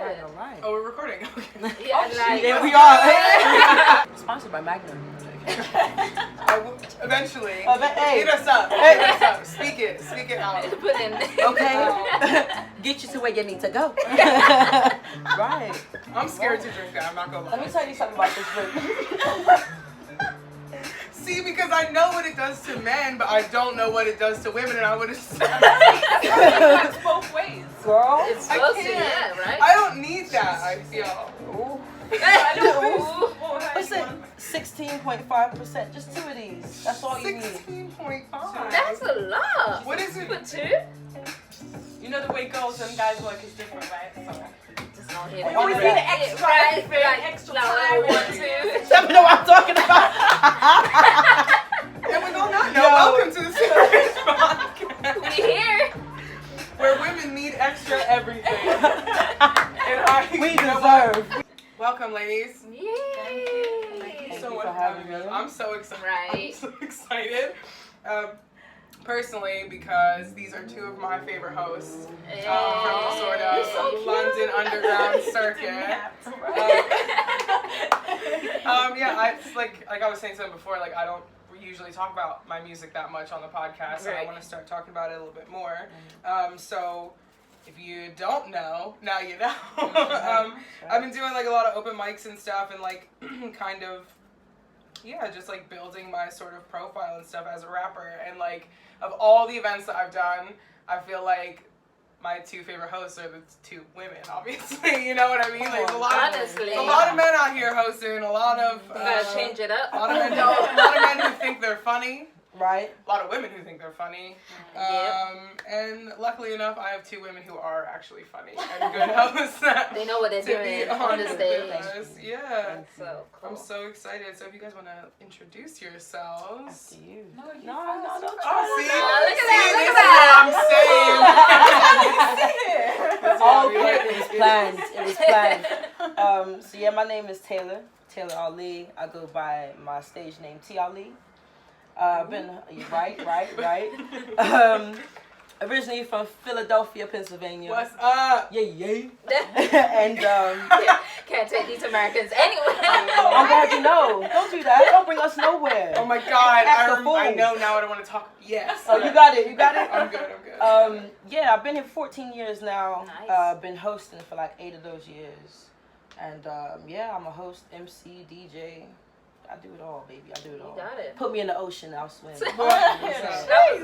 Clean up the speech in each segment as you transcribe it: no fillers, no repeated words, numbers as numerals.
Yeah. All right. Oh, we're recording. Okay. Yeah, Yeah, we are. Sponsored by Magnum. Eventually. Hey. Hit us up. Hit us up. Speak it out. Put in. Okay. Get you to where you need to go. Right. I'm scared to drink that. I'm not gonna lie. Let me tell you something about this drink. See, because I know what it does to men, but I don't know what it does to women, and I would have said It's both ways. Girl. It's supposed to, yeah, right? I don't need that, I feel. Ooh. What's What's it? 16.5%. Just 2 of these. That's all you need. 16.5. That's a lot. What is it? For 2? You know the way girls and guys work is different, right? So. Just not here. We always need the extra everything, extra time. 1, 2. Some know what I'm talking about. And with all that, welcome to the SuperBitch Podcast, We here. where women need extra everything. We deserve. Welcome, ladies. Yay. Thank you so you much for for having having me. me. I'm so excited. Right. I'm so excited. Personally, because these are two of my favorite hosts from the sort of London underground circuit. It's like I was saying to them before, like I don't usually talk about my music that much on the podcast, and I want to start talking about it a little bit more. So if you don't know, now you know. I've been doing like a lot of open mics and stuff, and like kind of just like building my sort of profile and stuff as a rapper. And like of all the events that I've done, I feel like my two favorite hosts are the two women, obviously. You know what I mean? Like there's a lot of men out here hosting, a lot of You gotta change it up. a lot of men who think they're funny. Right. A lot of women who think they're funny. And luckily enough, I have two women who are actually funny and good hosts. They know what they're doing on the stage. Yeah. So cool. I'm so excited. So if you guys want to introduce yourselves. After you. No, don't Oh, see? look at that. Okay, it was planned. It was planned. So yeah, my name is Taylor Ali. I go by my stage name T Ali. Been right. Originally from Philadelphia, Pennsylvania. What's up? Yeah. And Can't take these Americans anyway. I'm glad you know. Don't do that. Don't bring us nowhere. Oh my God! Act a fool. I know now. I don't want to talk. Yes. Oh, you got it. I'm good. Yeah, I've been here 14 years now. Nice. Been hosting for like 8 of those years. And I'm a host, MC, DJ. I do it all, baby. I do it all. You got it. Put me in the ocean, I'll swim. That was nice. That was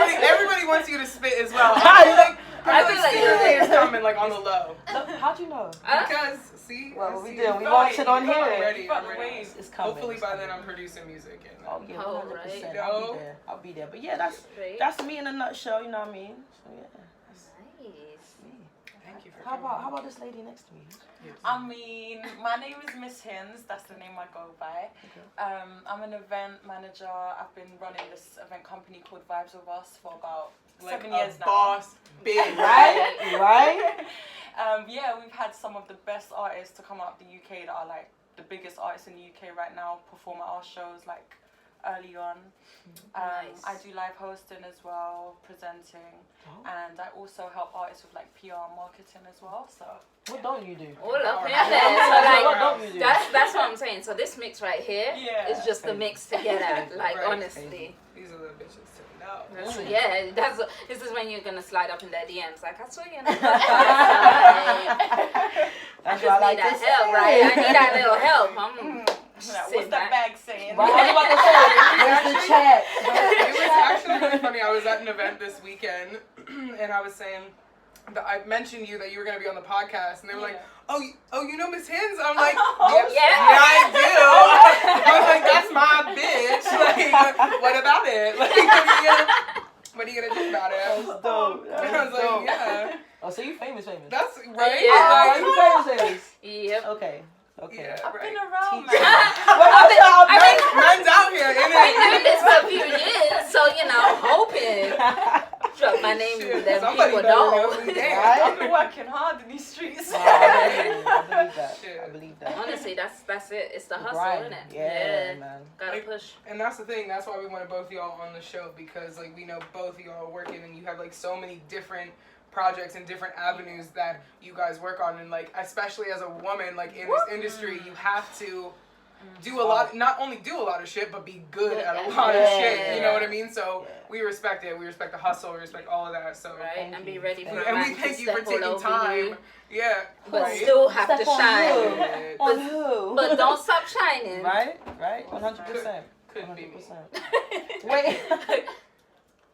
nice. Everybody wants you to spit as well. I feel like you're is coming like on the low. How'd you know? Because see, Well, we did. We launched it on here. I'm ready. It's coming. Hopefully by then I'm producing music. And Oh yeah, 100%. right. I'll be there. But yeah, that's me in a nutshell. You know what I mean? So yeah. Nice. Thank you for How about this lady next to me? I mean, my name is Miss Hindzz. That's the name I go by. I'm an event manager. I've been running this event company called Vibes with Us for about 7 years now. Boss, big, Right? We've had some of the best artists to come out of the UK that are like the biggest artists in the UK right now perform at our shows like early on. Nice. I do live hosting as well, presenting, and I also help artists with like PR and marketing as well. So What don't you do? All up in Alright. there. So What like don't you do? that's what I'm saying. So this mix right here is just the Crazy. mix together. Like Right. honestly. These are the bitches to know. This is when you're gonna slide up in their DMs. Like I saw you. I just need that help, right? I need that little help. what's that bag saying? Right, I was about to say, where's the chat? It was actually really funny. I was at an event this weekend, and I was saying that I mentioned you that you were going to be on the podcast, and they were like, "Oh, you know Miss Hindzz?" I'm like, "Yeah, I do." I was like, "That's my bitch." Like, what about it? Like, what are you gonna do about it? That's dope. And I was like, "Yeah." Oh, so you famous. That's right. Yeah. Oh, you famous. Yep. Okay. Yeah, I've right. been around, man. Men's out here, I've been doing this for a few years, so hoping drop my name Shit, that somebody people better know. know me. Damn. I've been working hard in these streets. I believe that. Honestly, that's it. It's the hustle, Grind. isn't it? Yeah, man. Gotta Like, push. And that's the thing. That's why we wanted both of y'all on the show, because like we know both of y'all are working and you have like so many different projects and different avenues that you guys work on, and like especially as a woman, like in this industry, you have to do a lot, not only do a lot of shit, but be good at a lot of shit. You know what I mean? So we respect it. We respect the hustle. We respect all of that. So and be ready for and we thank you for taking time. Yeah, but still have to shine. On who? But don't stop shining. Right, 100%. Could be me. Wait.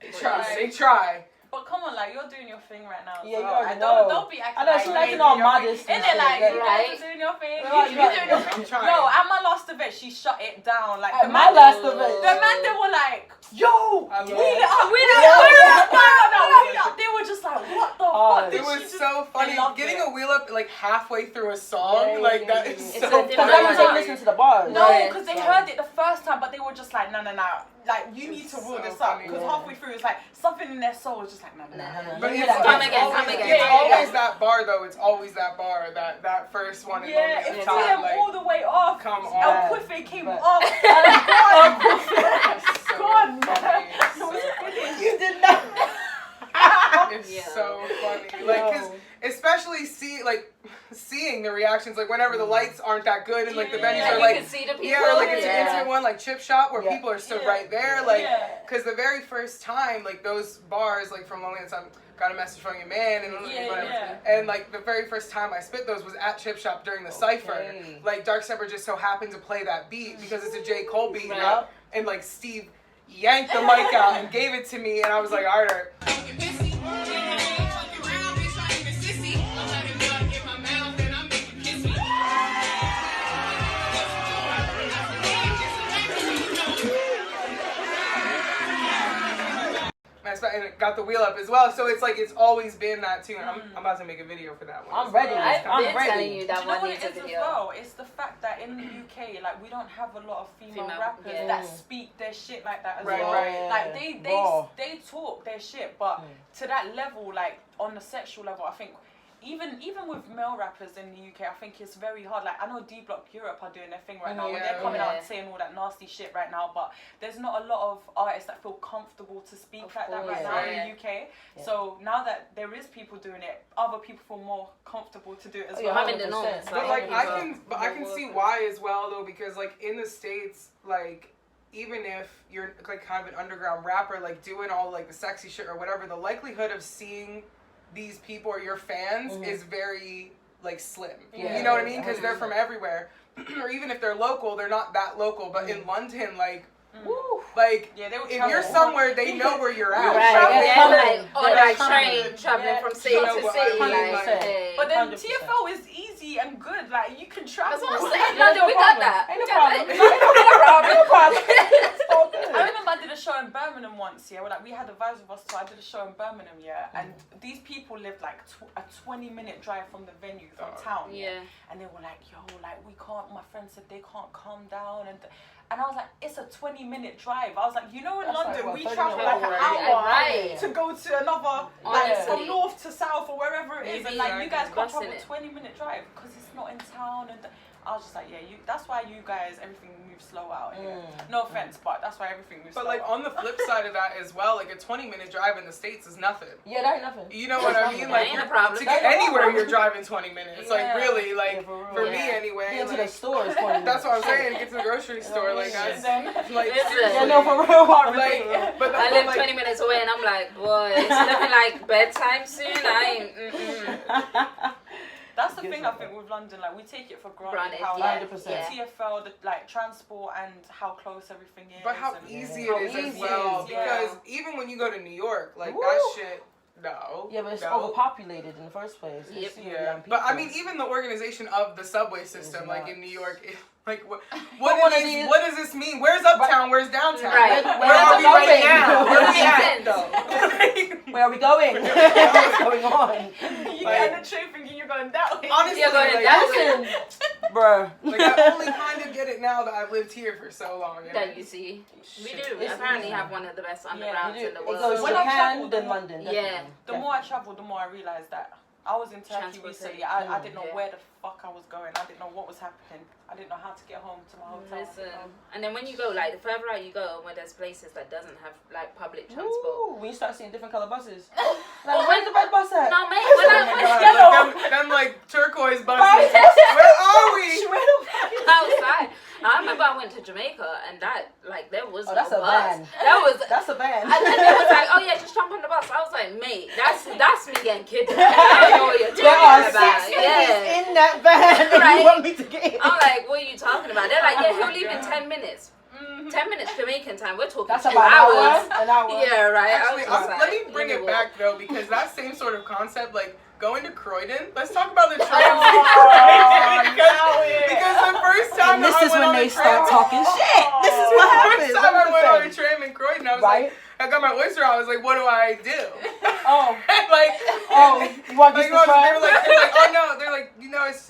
They try. But come on, like, you're doing your thing right now. Yeah, so, you already like, know. Don't be acting I know, like she's you're acting doing all your modest thing. and Isn't it like, shit, you yeah. guys are doing your thing? Right, You're doing your I'm thing. trying. Yo, at my last event, she shut it down. Like, At my last event. The man, they were like, yo, I love wheel it it. up, wheel it up, wheel it up, wheel it up. They were just like, what the fuck? It was so funny. Getting a wheel up like halfway through a Yeah, song, like yeah, that yeah, is yeah. so Because that was funny. listening to the bars. No, Right. because they heard it the first time, but they were just like, no. Like, you need to wheel so this up. funny. Because halfway through, it's like, something in their soul was just like, no. But Yeah, it's yeah. Come again, always, come again. It's Yeah. always that bar though. It's always that bar. That first one. And Yeah, only it's time, them like, all the way off. come on. El Quife came But- up. It's so God, funny. You did not. It's so funny. Like, cause especially seeing the reactions, like whenever the lights aren't that good and like the venues Like, are you like, can see the people. yeah, or like it's an intimate one like Chip Shop where people are stood right there, like, cause the very first time, like those bars, like from Lonely Inside, got a message from your man and whatever. And like the very first time I spit those was at Chip Shop during the cypher. Like Dark Stepper just so happened to play that beat because it's a J. Cole beat, Right. and like Steve yanked the mic out and gave it to me, and I was like, all right. And it got the wheel up as well, so it's like it's always been that tune. I'm about to make a video for that one. I'm ready. I've I'm been ready. telling you that Do you know one what needs it a is as video. well? It's the fact that in the UK, like, we don't have a lot of female rappers yeah. that speak their shit like that as Right, well. right. Like, Raw. they talk their shit, but to that level, like, on the sexual level, I think even with male rappers in the UK, I think it's very hard. Like, I know D Block Europe are doing their thing right now, where they're coming out and saying all that nasty shit right now, but there's not a lot of artists that feel comfortable to speak like that right now in the UK. Yeah. So now that there is people doing it, other people feel more comfortable to do it as Yeah, well. I'm in the north. But like I can see why as well though, because like in the States, like even if you're like kind of an underground rapper, like doing all like the sexy shit or whatever, the likelihood of seeing these people or your fans is very like slim. Yeah. You know what I mean? Because they're from everywhere. Or even if they're local, they're not that local. But in London, like, like Yeah, they would if you're somewhere, they know where you're at. Right, Traveling. yeah, like, on like train, traveling from city You to know, but city. 100%. Like, hey. But then 100%. TFL is easy and good. Like, you can travel. That's what I'm saying. Yeah, London, we got problem. that. Ain't no We got problem. that. Ain't no problem. It's all good. I remember I did a show in Birmingham once, yeah, where like we had the Vibes of Us tour. I did a show in Birmingham, yeah, and these people lived like a 20-minute drive from the venue, from town, Yeah. and they were like, yo, like we can't, my friend said they can't calm down, and I was like, it's a 20-minute drive. I was like, you know, in That's like, London, what, we 30 travel minutes? like an Yeah, hour right. to go to another, like Honestly. from north to south or wherever it is, and like you guys can't Busting travel it. 20-minute drive because it's not in town, and I was just like, yeah, that's why you guys, everything moves slow out here. No offense, but that's why everything moves But slow like out. on the flip side of that as well, like a 20-minute drive in the States is nothing. Yeah, that ain't nothing. You know what I mean? Like ain't a problem. to get That's no anywhere, problem. you're driving 20 minutes. Like Yeah. really, like Yeah, for real. for me Yeah. anyway. Get to the Like, store is 20 that's what I'm minutes. saying. Get to the grocery store, like Yeah. that's like Listen. seriously. Yeah, no, for real. Like, but I that's live like, 20 minutes away and I'm like, boy, it's looking like bedtime soon. I ain't, That's the thing I think with London, like we take it for granted, Granted, how yeah. like 100%. the TFL, the like transport and how close everything is. But how and easy How it is easy as it well, is, because yeah. even when you go to New York, like Woo. that shit, no. Yeah, but it's no. overpopulated in the first place. Yep. It's super Yeah, young but I people. mean, even the organization of the subway system, It's like nuts. in New York, like one what of these- does this mean? Where's uptown? Where's downtown? Right. Where are we right now? Where are we at Where though? Where are we going? What's going on? you Like- get in the train thinking you're going down. Honestly, You're going like, down. Listen, bruh. like I only kind of get it now that I've lived here for so long. You know? that you see. We Shit. do. It's Apparently easy. have one of the best Yeah, undergrounds You do. in the It world. goes When I Japan, travel, then the- London. Yeah. Definitely. The more I travel, the more I realise that I was in Turkey recently. I didn't know Yeah. where the fuck I was going. I didn't know what was happening. I didn't know how to get home to my hotel. Listen, and then when you go, like, the further out you go, where there's places that doesn't have, like, public transport. Ooh, when you start seeing different color buses. Like, where's the red bus at? No, mate, Oh when my God, I like them like turquoise buses. Right. Where are we? outside, I remember I went to Jamaica, and that, like, there was Oh, no that's a bus. van. That was... That's a van. And they was like, oh yeah, just jump on the bus. I was like, mate, that's me getting kidnapped. I don't know what you're There are talking about. 6 Yeah. ladies in that van and Right. you want me to get in. I'm like, what are you talking about? They're like, yeah, he'll leave in 10 minutes. 10 minutes Jamaican time. We're talking That's 2 about hours. an hour. Yeah, right. Actually, I was just let like, me bring you it know back though, because that same sort of concept, like going to Croydon. Let's talk about the train. because the first time And this I is went when on they a train, start talking shit. This is what the happens. first time I I'm went just on a saying. train in Croydon, I was Right? like, I got my oyster. I was like, what do I do? Oh, like, you want to like, get the they were try? like, oh no, they're like,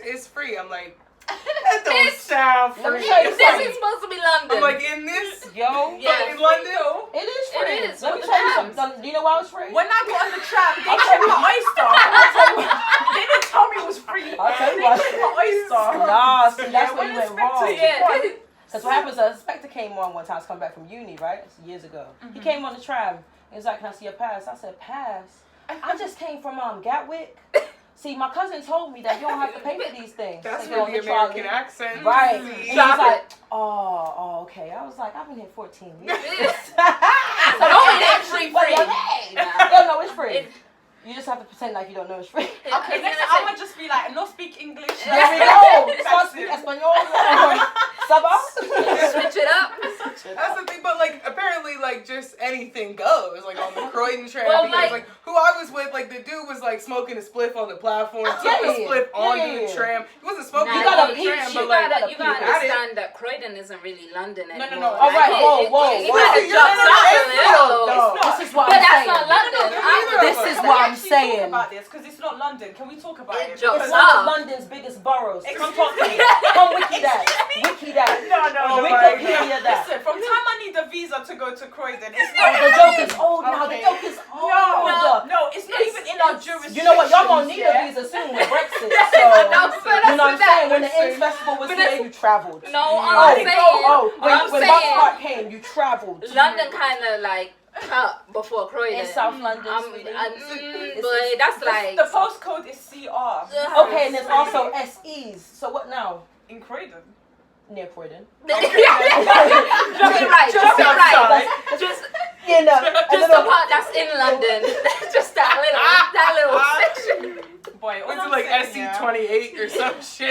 it's free. I'm like, that don't sound Let me free. tell you This something. is supposed to be London. I'm like, in this Yo, Yeah. in London. it is free. It is, Let me with the tell you trams. something. Do you know why it was free? When I got on the tram, they checked my oyster. They didn't tell me it was free. I'll tell you They why. checked my oyster. Nah, see, that's where when you went Inspector- wrong. yeah. Because what happens, a inspector came on one time, I was coming back from uni, right? It's years ago. He came on the tram. He was like, can I see your pass? I said, pass? I just came from Gatwick. See, my cousin told me that you don't have to pay for these things. That's Like, where on the trolley. American accent. Right. And See? he was Drop like, it. oh, okay. I was like, I've been here 14 years. No, it ain't free. What's your name? Yo, no, it's free. It- You just have to pretend like you don't know it's free. Okay, next time I'm gonna just be like, no speak English. There we go. That's Start speaking it. Espanol. Saba. Switch it up. That's the thing, but like apparently like just anything goes like on the Croydon tram Well, because like- like who I was with, like the dude was like smoking a spliff on the platform, took Yeah, a spliff yeah, onto yeah. the tram. He wasn't smoking Nah, You gotta on the peep tram, shit. but You like gotta, you peep gotta at it. understand that Croydon isn't really London No, anymore. no. All right, whoa. You gotta You're jump not up a Enfield, little. though. This is what But I'm that's saying. not London. This is Can what we I'm actually saying. talk about this? Because it's not London. Can we talk about It it? jumps It's Because- one of up. London's biggest boroughs. Come Excuse talk to me? me. Come wiki that. Wiki that. No. Wikipedia that. Listen, from time I need a visa to go to Croydon, it's Oh, not. the joke is old now. The Okay. joke is old. No, it's not even in our jurisdiction. You know what? Y'all gonna need a visa soon with Brexit. So, No, but you know what I'm that's saying? When the Listen. Inns Festival was But here, that's- you traveled. No, all Oh, I'm saying, when I'm Box saying, Park came, you traveled. London kind of like cut before Croydon. In South London, But sweetie. that's like. The postcode is CR Okay, and there's also SEs. So what now? in Croydon. Near Croydon. Drop it right. Drop it right. Just You know, the part that's in London. Just that little section. Boy, all What's it I'm like saying, yeah, SC28 or some shit?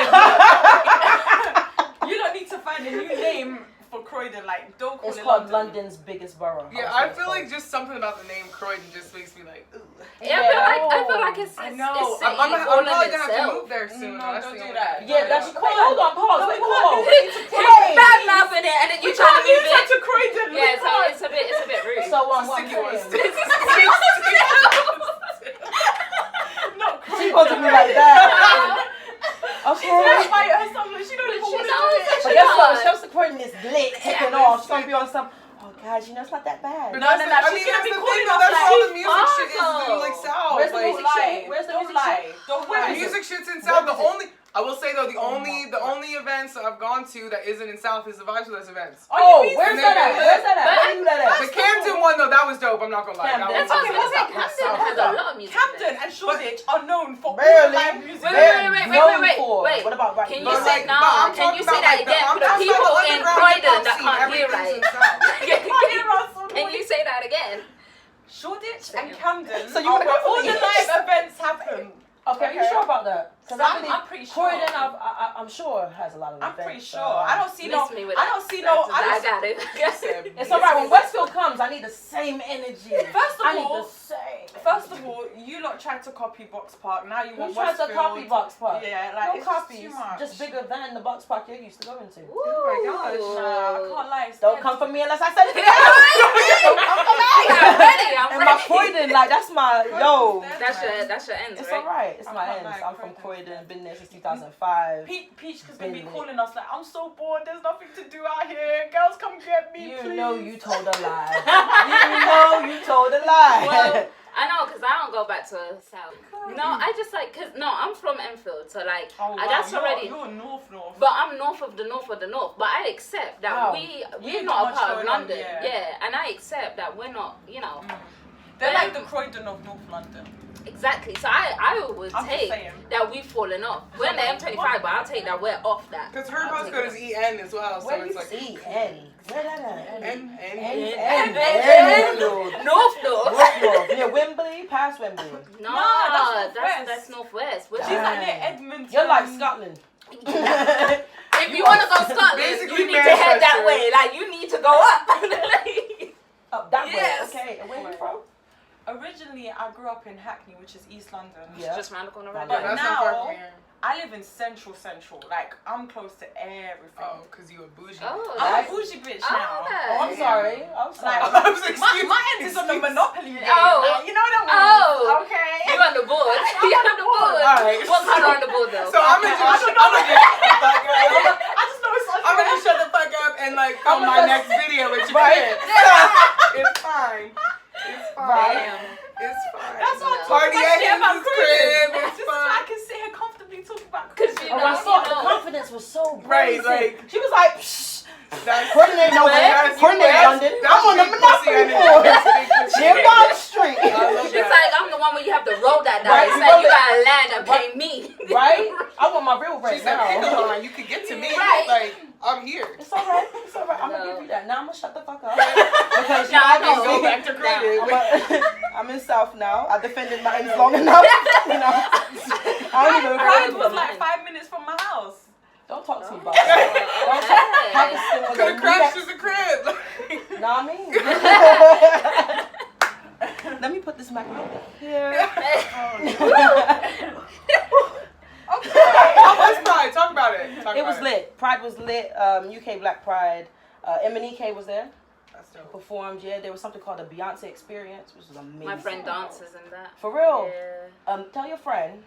you don't need to find a new name for Croydon. Like, don't call It's it called London. London's biggest borough. Yeah, I feel like just something about the name Croydon just makes me like, ooh. Yeah, I feel like it's I it's know. city I'm all probably in gonna have to itself. move there soon. No, That's don't the do only that. thing. Yeah, that's wait. Hold on, pause. No, Wait, we hold on. can't do It's bad laughing it, and then you trying to move Move it. to Croydon. Yeah, so it's a bit rude. So It's a what I'm sticky one. saying, Not she Croydon. goes to me like that. Okay. That's why her son, she don't even She want knows to that But she guess what? does. Chelsea Croydon is lit, taking off. She's gonna be on some. Oh guys, you know it's not that bad. But No, that's no, the- no, I she's mean, gonna that's be the calling thing though. us That's like, all the music shit is awful. in like South. Where's the like, music shit? Where's the Don't music lie. Don't The Where lie. is it? music shit's in South. Where The is it? only I will say though, the Oh only my God. events that I've gone to that isn't in South is the Vibes with Us events. Oh, you mean- where's And that then- at? Where's that at? But Where you that at? The Camden one though, that was dope. I'm not gonna lie. Camden. That's That what I was was gonna say. Camden has a lot of music. Camden and Shoreditch are known for all Barely. live music. Wait, They're known wait. for. What about right Can now? you say but I'm no? Can talking you say about, that like, the- again for the I'm talking people about the in underground Croydon hip-hop that scene. can't hear Everything's right? in South. Can you say that again? Shoreditch and Camden So you are went where for all the these? live events happen. Okay, are you sure about that? Because I'm pretty sure. Croydon, I'm sure has a lot of I'm events. pretty sure. I don't see no. Miss me with I that. don't see no. I got it. It's alright. When Westfield comes, I need the same energy. First of I need all- the same. First of all, you lot tried to copy Box Park. Now you Who want tried to Westfield. copy Box Park? Yeah, like No it's copies. Just too much. Just bigger than the Box Park you're used to going to. Oh my gosh. Nah, I can't lie. It's Don't dead. come for me unless I said it. Don't come for me. I'm ready. I'm And my ready. Croydon, like that's my yo. That's your ends, It's right? alright. It's I my can't ends. lie, I'm from Croydon. Croydon. Been there since 2005. Peach is gonna be Been calling us like, I'm so bored. There's nothing to do out here. Girls, come get me, You please. know you told a lie. You know you told a lie. Well, I know, because I don't go back to South. No, I just like, I'm from Enfield, so like, that's already. You're north. But I'm north of the north. But I accept that we're not a part of London. Yeah, and I accept that we're not, you know. They're like the Croydon of North London. Exactly. So I would take that we've fallen off. We're in the M25, but I'll take that we're off that. Because her postcode is EN as well, so it's like EN? Where that at? North. Near Wembley, past Wembley. No, that's northwest. She's like near Edmonton. You're like Scotland. If you want to go Scotland, Basically you need to head that way. Like, you need to go up. Up that Yes. way. Okay, and where are you from? Originally, I grew up in Hackney, which is East London. Yeah. Just round the corner right But there. that's not far from now, here. I live in central. Like, I'm close to everything. Oh, because you a bougie. Oh, I'm a bougie bitch now. Oh, I'm sorry. Like, I was like, my end is on the Monopoly game. Oh. Like, you know what I mean? Oh. Okay. You on the board. You on the board. Alright. What color on the board, though? So I'm gonna just shut the fuck up. I just know it's I'm gonna shut the fuck up and like film my next video with your Right. kid. It's fine. It's fine. Damn. It's fine. That's what I'm Party talking at about Hindz's crib. crib. It's Just so I fine. can sit here comfortably talking about Because crib. you Oh, know, I saw the confidence was so Right, brazen. like She was like, psh, that's coordinate nowhere, coordinate London. I'm on the Monopoly board. Near Bond Street. She's like, I'm the one where you have to roll that dice. Right, It's like, you gotta land and pay me. Right? I want my real rent She said, pick a now. line. You could get to me. Right. Like, I'm here. It's alright. It's alright. I'm No. gonna give you that. Now I'm gonna shut the fuck up. Because No, I know. Go back to credit. I'm in South now. I defended my ends long enough. You know. I don't even Pride know. was like 5 minutes from my house. Don't talk to me about that. Don't talk. Could have crashed to the crib. Know what I mean? Let me put this mic over here. How was Pride? Talk about it. It was lit. Pride was lit. UK Black Pride. Emanike was there. That's dope. Performed. Yeah, there was something called the Beyonce Experience, which was amazing. My friend dances in that. For real. Yeah. Tell your friend.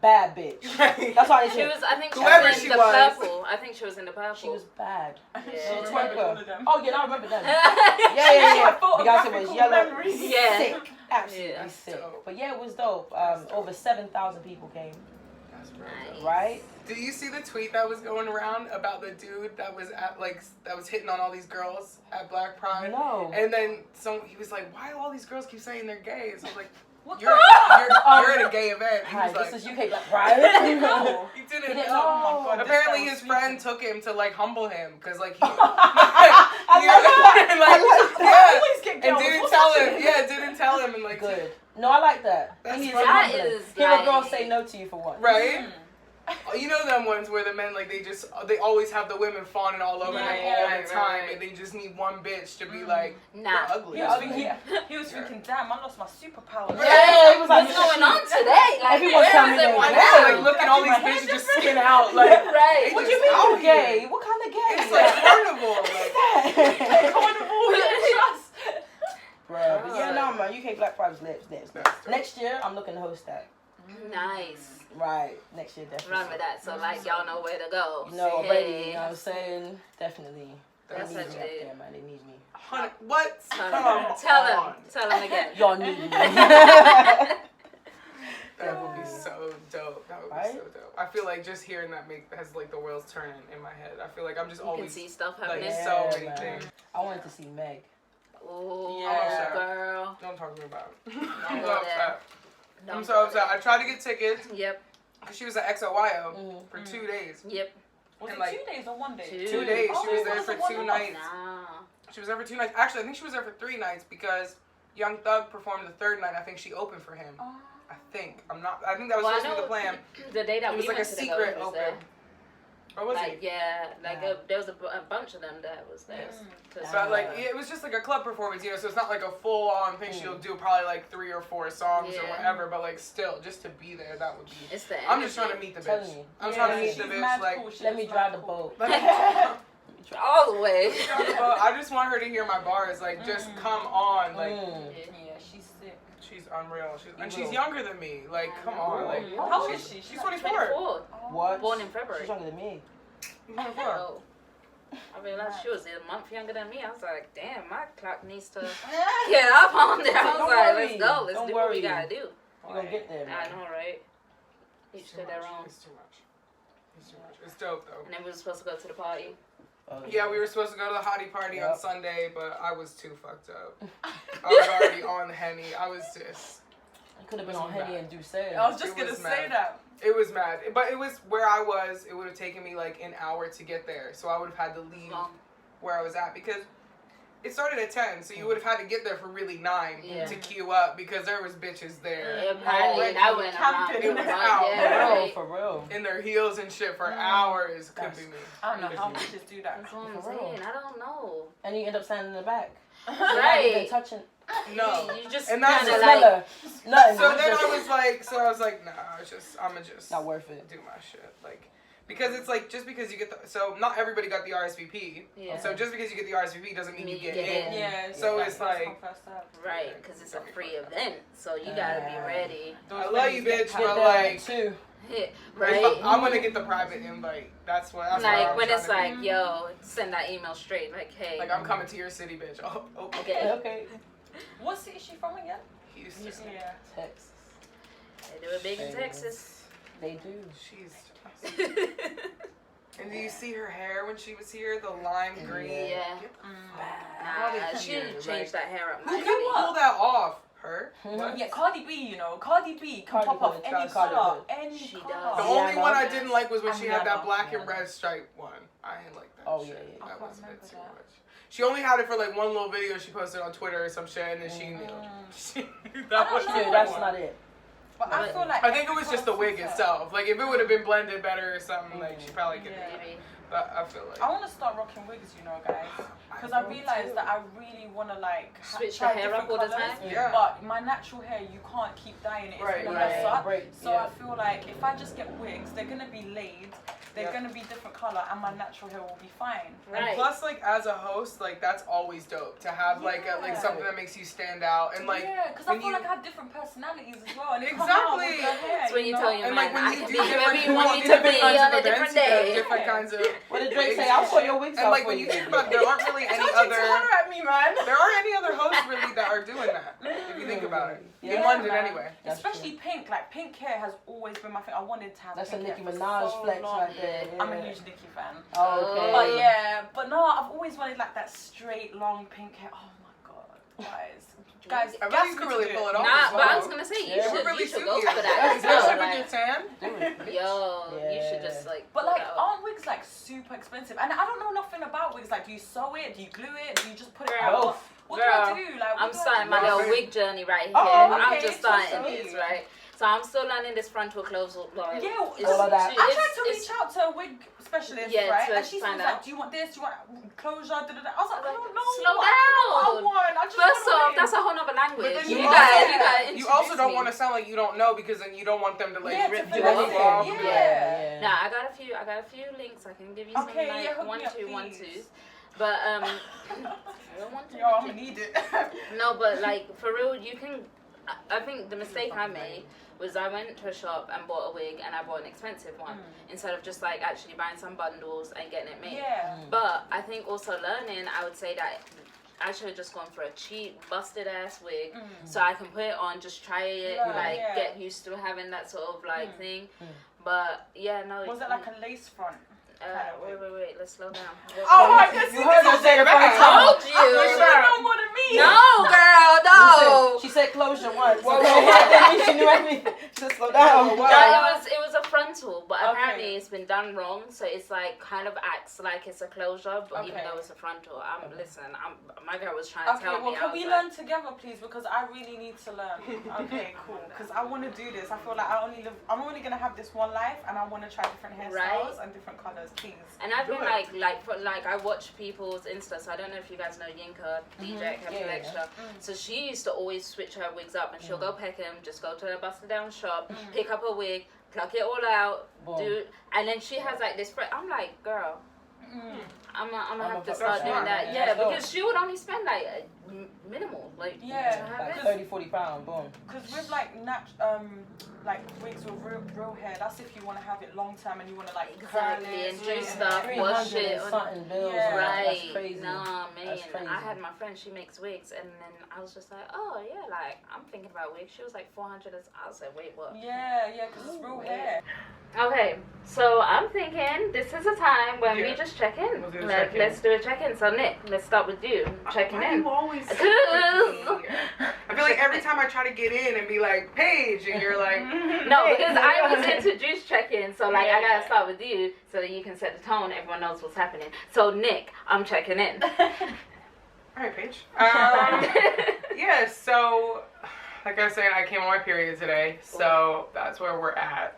Bad bitch. Right. That's all they She said. was, I think she Whoever was in she the was. purple. I think she was in the purple. She was bad. Yeah. Twerker. Oh yeah, I remember them. Yeah. Beyonce was yellow. Memories. Yeah. Sick. Absolutely Yeah. sick. Dope. But yeah, it was dope. Over 7,000 people came. That's real dope. Right? Did you see the tweet that was going around about the dude that was at that was hitting on all these girls at Black Pride? No. And then he was like, "Why do all these girls keep saying they're gay?" So I was like, What "You're at a gay event." He Hi, was like, this is UK Black Pride. No. he didn't He didn't know. know. Oh my God, Apparently, this his guy was friend took him to like humble him because like he, I always get and girls. didn't What's tell happening? him. Yeah, didn't tell him and like Good. No, I like that. That's He's right. That humbling. is Hear a girl like- say no to you for once. right. You know them ones where the men like they always have the women fawning all over them all right, the time, right. and they just need one bitch to be like, Nah. "You're ugly." He was thinking, damn, I lost my superpower. Yeah, he was like, What's going on today? Like, Everyone's where telling is me everyone they're Yeah, now? like look at all these bitches just skin out like. Right. What do just you mean out you here. gay? What kind of gay? It's like carnival. Like, Bro, but yeah, no, man. UK Black Pride was lit. That's dope. Next year, I'm looking to host that. Nice. Right. Next year, definitely. Run with that. So, like, y'all know where to go. You know, Hey. already, you know what I'm saying? Definitely. They That's need me such up a- there, man. They need me. What? Tell Come them. on. Tell them again. Y'all need me. That would be so dope. That would Right? be so dope. I feel like just hearing that has like the wheels turning in my head. I feel like I'm just You can always see stuff like happening. so Yeah, many man. things. I wanted to see Meg. Oh, Yeah. girl. Don't talk to me about it. Don't I'm go so there. upset. I'm Don't so go upset. I tried to get tickets there. Yep. because she was at XOYO Mhm. for 2 days. Yep. Was And, it like, 2 days or 1 day? 2 days. Oh, She was it there was for a one 2 off. nights. Nah. She was there for 2 nights. Actually, I think she was there for 3 nights because Young Thug performed the 3rd night. I think she opened for him. Oh. I think. I'm not. I think that was Well, I supposed to be the plan. The day that It was we like a went to the secret go, he was open. Or was like, it? yeah, like Yeah. there was a bunch of them that was there. Yes. 'Cause- But like it was just like a club performance, you know. So it's not like a full on thing. She'll do probably like 3 or 4 songs or Yeah. whatever. But like still, just to be there, that would be. it's the I'm just energy. trying to meet the Telling bitch. you. I'm Yeah, trying to meet she's the bitch. mad Like, cool. She Let me was drive mad the cool. boat. all the way. I just want her to hear my bars. Like, just come on. Like, Yeah, she's sick. she's unreal. And she's Real. younger than me. Like, come on. Like, How old is she? she's like 24. 24. What? Born in February. She's younger than me. She's 24. Oh. I realized she was a month younger than me. I was like, damn, my clock needs to get up on there. I was like, let's go. Let's do what we gotta do. We're gonna get there, man. I know, right? Each to their own. It's too much. It's too much. It's dope, though. And then we were supposed to go to the party. Yeah, we were supposed to go to the hottie party on Sunday, but I was too fucked up. I was already on Henny. I was just... I could have been on Henny and Doucet. I was just gonna say that. It was mad. But it was where I was, it would have taken me like an hour to get there. So I would have had to leave where I was at because it started at 10. So you would have had to get there for really 9 to queue up because there was bitches there. Yeah, apparently that went around. For real. In their heels and shit for hours. Could be me. I don't know how bitches do that. That's what I'm saying. I don't know. And you end up standing in the back. Right. Touching. No. You just and that's kind of like nothing. So then I was like, nah, I'ma just not worth it. Do my shit. Like, because it's like just because you get so not everybody got the RSVP. Yeah. So just because you get the RSVP doesn't mean you get in. Yeah. So it's like right, because it's a free event, so you gotta be ready. I love you, bitch, but like too. Right. I'm gonna get the private invite. That's what. That's like when it's like, yo, send that email straight. Like, hey. Like I'm coming to your city, bitch. Oh, okay. Okay. What city is she from again? Houston. Yeah. Texas. They do it big in Texas. They do. She's. And do you see her hair when she was here? The lime green. Yeah. Nah, she changed that hair up. Who can pull that off? Her? What? Yeah, Cardi B, you know. Cardi B can pop off any color. Any color. The only one I didn't like was when she had that black and red stripe one. I didn't like that. Oh, shit. yeah. That was a bit too much. She only had it for like one little video she posted on Twitter or some shit, and then she knew. That was that's not it. But I feel like I think it was just the wig itself. Like if it would have been blended better or something, like she probably could. Maybe. But I feel like I want to start rocking wigs, you know, guys, because I realized that I really want to like switch the hair up all the time. Yeah. But my natural hair, you can't keep dyeing it. It's gonna mess up. So I feel like if I just get wigs, they're gonna be laid. They're gonna be different color, and my natural hair will be fine. And plus, like as a host, like that's always dope to have like something that makes you stand out and like because I feel like I have different personalities as well. And exactly. That's when you tell your and man, like when you do whoever different, you want me to be on a different day. Different kinds of. What did Drake say? I'll put your wigs and off like for when you. you think about, there aren't really any other. At me, man. There aren't any other hosts really that are doing that. If you think about it, in London anyway. Especially pink. Like pink hair has always been my thing. I wanted to have. That's pink a Nicki hair for Minaj so flex long. right there. Yeah. I'm a huge Nicki fan. Oh, okay. But yeah, but no, I've always wanted like that straight, long pink hair. Oh my god, guys, I bet you could really pull it off. Nah, but I was gonna say you should go for that. Especially when you're tan. You should just like. But like, aren't wigs like super expensive? And I don't know nothing about wigs. Like, do you sew it? Do you glue it? Do you just put it out? What do I do? Like, I'm starting my little wig journey right here. I'm just starting this, right? So I'm still learning this frontal closure. Like, all of that. I tried to reach out to a wig specialist, right? And she was like, "Do you want this? Do you want closure?" I was like, "I don't know. Slow down. I want. First off, that's a whole nother language. But then you also don't want to sound like you don't know because then you don't want them to like rip you off. off. Yeah. Nah, I got a few links. I can give you some like 1-2-1-2s. But I'm gonna need it. No, but like for real, you can. I think the mistake I made was I went to a shop and bought a wig and I bought an expensive one instead of just like actually buying some bundles and getting it made. Yeah. But I think also learning, I would say that I should have just gone for a cheap, busted ass wig so I can put it on, just try it, get used to having that sort of like thing. But yeah, no. Was it like a lace front? Wait, let's slow down. Oh my goodness, you heard her say the first time. I told you. You know more than me. No, girl, no. She said closure once. She knew everything. She said slow down. It was a frontal, but apparently it's been done wrong, so it's like kind of acts like it's a closure, but even though it's a frontal. My girl was trying to tell me. Can we learn together, please? Because I really need to learn. Okay, cool. Because I want to do this. I feel like I'm only gonna have this one life, and I want to try different hairstyles and different colors. Please. And I've been like I watch people's Insta, so I don't know if you guys know Yinka, DJ Extra. So she used to always switch her wigs up, and she'll go Peckham, just go to a busted down shop, pick up a wig, pluck it all out, and then she has like this. I'm like, girl, I'm gonna have to That's start doing smart. that. Yeah, Yeah, that's because she would only spend like minimal, like to have like it. 30, 40 pounds, boom. Because with like like wigs with real hair, that's if you want to have it long term and you want to like curl Exactly, it, and do straighten stuff, it. wash 300 it. and something bills. Yeah. Right. That's crazy. Nah, man. That's crazy. I had my friend, she makes wigs, and then I was just like, oh, yeah, like, I'm thinking about wigs. She was like 400. I was like, wait, what? Yeah, because it's real hair. Okay, so I'm thinking this is a time when we just check in. We'll do a check-in. Let's do a check-in. So, Nick, let's start with you. Checking Why in. you always say me? I feel like every time I try to get in and be like, Paige, and you're like, No, because I was introduced check-in, so like I gotta start with you so that you can set the tone. Everyone knows what's happening. So, Nick, I'm checking in. all right, Paige. Yeah, so like I was saying, I came on my period today, so that's where we're at.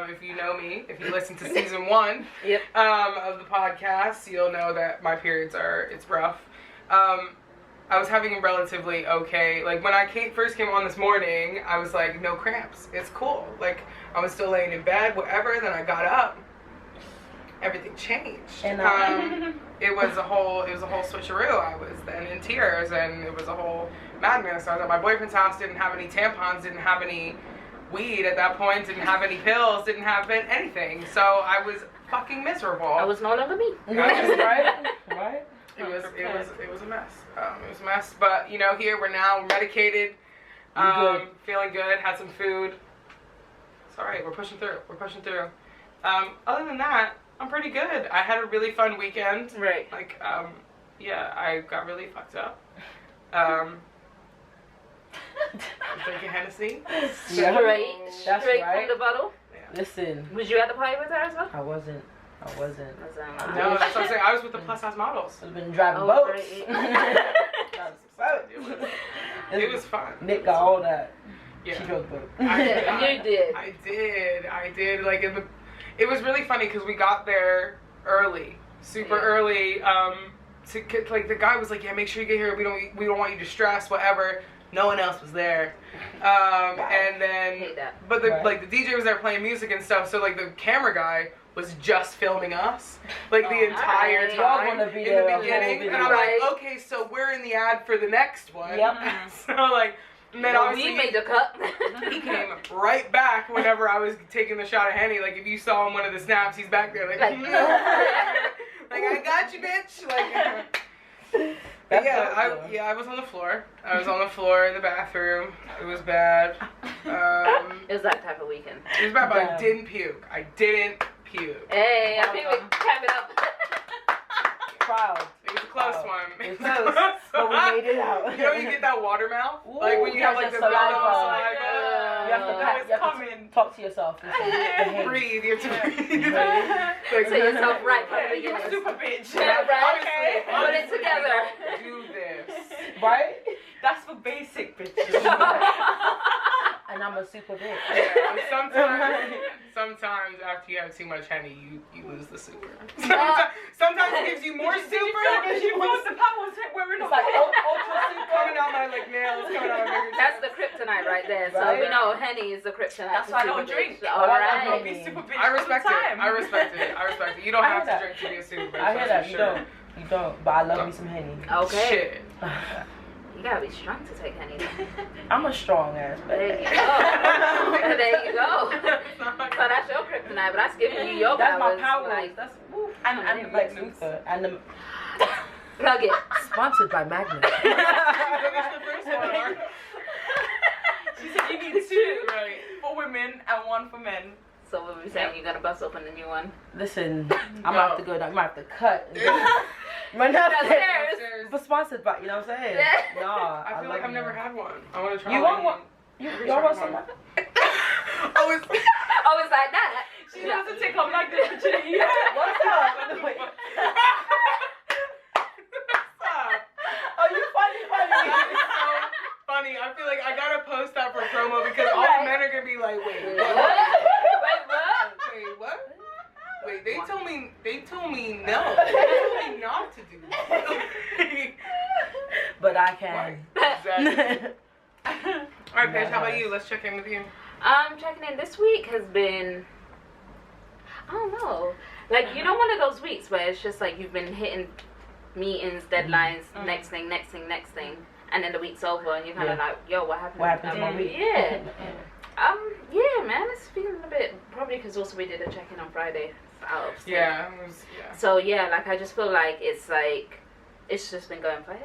If you know me, if you listen to season 1 Yep. of the podcast, you'll know that my periods it's rough. I was having a relatively okay, like when I first came on this morning, I was like, no cramps, it's cool. Like I was still laying in bed, whatever, then I got up, everything changed. And, it was a whole switcheroo. I was then in tears, and it was a whole madness. I was at my boyfriend's house, didn't have any tampons, didn't have any weed at that point, didn't have any pills, didn't have anything. So I was fucking miserable. I was no longer me. right? It was a mess. It was a mess. But here we're medicated. Good. Feeling good. Had some food. It's all right. We're pushing through. Other than that, I'm pretty good. I had a really fun weekend. Right. Like, yeah, I got really fucked up. Drinking Hennessy. Yeah. That's Straight right. from the bottle. Yeah. Listen, Was you at the party with her as well? I wasn't. No, that's what I'm saying. I was with the plus size models. I've been driving Oh, boats. great. It was fun. Nick got all that. She Yeah. drove the boat. You did. I did. Like it was really funny because we got there early, super early. Like the guy was like, yeah, make sure you get here. We don't want you to stress, whatever. No one else was there. And then, Hate that. but the DJ was there playing music and stuff. So like the camera guy was just filming us, like the entire alright. Y'all time gonna be in there the on beginning. the And I'm Right. like, okay, so we're in the ad for the next one. Yep. So like, and then Well, obviously we made the cut. he came right back whenever I was taking the shot of Henny. Like if you saw him one of the snaps, he's back there like, Like, like I got you, bitch. Like. That's Yeah, dope, I was on the floor. I was on the floor in the bathroom. It was bad. It was that type of weekend. It was bad, but I Damn. didn't puke. I didn't puke. Hey, I think we clap it up. Proud. It was a close Wow. one. It was close, but we made it out. You know, you get that water mouth, Ooh, like when you yeah, have like just the saliva. saliva. You have to Oh, pack, it's you have coming. to talk to yourself. Listen, Breathe. You have to breathe. Yeah. Like, So yourself right from the You're a beginning. super bitch. Yeah, right. Honestly, Put it together. Do this. Right? That's for basic bitches. And I'm a super bitch. Yeah, and sometimes after you have too much Henny, you lose the super. Sometimes it gives you more super. You felt the powers wearing It's like ultra super. Coming out my nails, coming out my fingers. That's the kryptonite right there. So Right. we know Henny is the kryptonite. That's for why I don't super drink. bitch. All I right. don't Be super bitch I all the respect it. time. I respect it. You don't I have hear to that. drink to be a super bitch. I hear that's that. for You sure. don't. You don't. But I love me some Henny. Okay. Shit. You gotta be strong to take Henny. I'm a strong ass There bitch. you go. There you go. So that's your kryptonite, but that's giving you your That's my powers. power. Like, That's woo. And Lex Magnums. Luthor. And the plug it. sponsored by Magnum. Finish the first one. She said you need two Right. for women and one for men. So what we saying? You're gonna bust open a new one? Listen, I'm gonna have to go down. I'm gonna have to cut. Run Downstairs. But sponsored by, you know what I'm saying? Yeah. Nah. I feel like I've never had one. I want to try You one. want one? Y'all want some? Oh, it's... Oh, it's like that. She wants to take her Magnum virginity. What's up? Wait. Stop. Oh, you funny. That is so funny. I feel like I gotta post that for promo because all the men are gonna be like, wait, What? what? Wait, what? Wait, what? Wait, they told me no. They told me not to do that. But I can. Exactly. All right, Paige, how about you? Let's check in with you. Checking in this week has been. I don't know. Like, you know, one of those weeks where it's just like you've been hitting meetings, deadlines, next thing, and then the week's over and you're kind of like, yo, what happened? What happened to my week? Yeah. Yeah, man, it's feeling a bit, probably because also we did a check-in on Friday. Yeah. So, yeah, like, I just feel like it's just been going fast.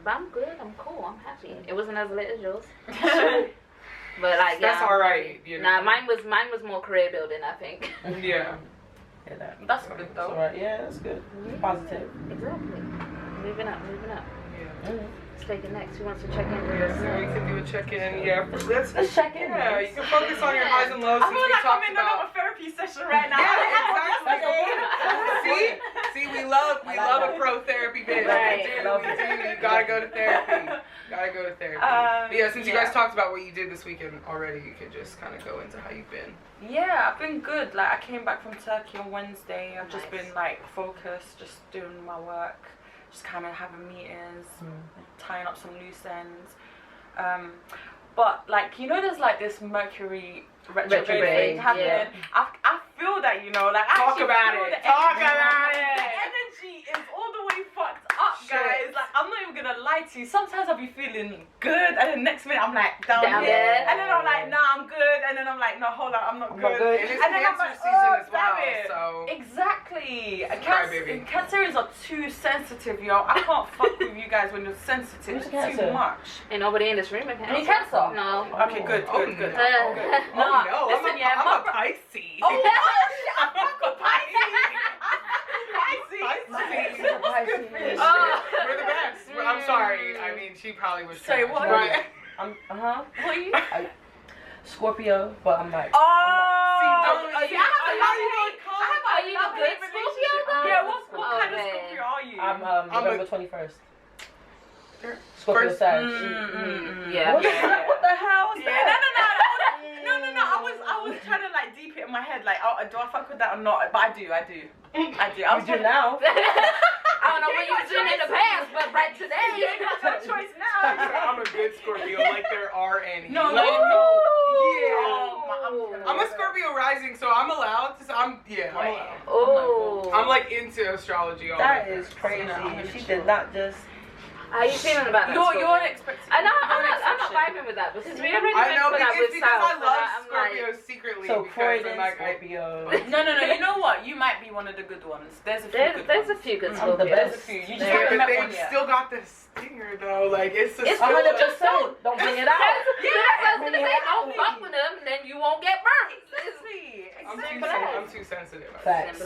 But I'm good, I'm cool, I'm happy. It wasn't as late as yours. But like, that's alright. You know? Nah, mine was more career building, I think. Yeah. That's good though. All right. Yeah, that's good. Positive. Exactly. Moving up. Yeah. Let's take it next. Who wants to check in? So we can do a check-in. Yeah. Let's check in. Yeah, you can focus on your highs and lows. I feel like I'm in another therapy session right now. Yeah, exactly. See, we love a pro therapy bitch. Right. We do. You gotta go to therapy. But yeah, since you guys talked about what you did this weekend already, you could just kind of go into how you've been. Yeah, I've been good. Like, I came back from Turkey on Wednesday. I've just Nice. been like focused, just doing my work, just kind of having meetings, tying up some loose ends. But like, you know, there's like this Mercury retrograde thing happening. Yeah. I feel that, you know, like Talk about it. The energy is all the way fucked up, guys. Like, I'm not even gonna lie to you. Sometimes I'll be feeling good, and then next minute I'm like down here, and then I'm like, nah, I'm good, and then I'm like, no, hold on, I'm not good. And it's And then I'm Cancer like, season oh, as well, damn it. so Exactly. Crybaby. Cancerians are too sensitive, yo. I can't fuck with you guys when you're sensitive. Who's It's Cancer? too much. Ain't nobody in this room again. Any Cancer? No. Okay, good. Oh, Good. no. Nah, no, listen, I'm my a Pisces. Oh, shit, I fuck with Pisces. Pisces. Oh. We're the best. I'm sorry. I mean, she probably was. Sorry, trash, what? but- I'm What are you? Scorpio, but I'm like. Oh, don't- I have a how you love-hate. gonna Are you the good Scorpio though? Yeah, what Oh, kind of man. Scorpio are you? I'm November 21st. Scorpio First- Sag. Yeah. What the hell is Yeah, that? no. I was trying to like deep it in my head, like, oh, do I fuck with that or not? But I do. I You was do trying now. I don't know what you was doing in the past, but right today. You ain't got no choice now. I'm a good Scorpio, like there are any. No, like, no. Yeah. I'm a Scorpio rising, so I'm allowed to. I'm allowed. Oh. I'm like into astrology. That is crazy. She did not just. How you feeling about that? You're an expectation. I'm not vibing with that because we already I know, went for that because with South. I love I'm Scorpios like, secretly. So because Croydon, I'm like, Scorpio. No. You know what? You might be one of the good ones. There's a few good there's a ones. few good I'm the Scorpios. best. There's a few. You just yeah, haven't but met one they yet. still got the stinger though. Like it's It's still 100%. Don't bring it out. Don't fuck with them, then you won't get burnt. I'm too sensitive. Facts.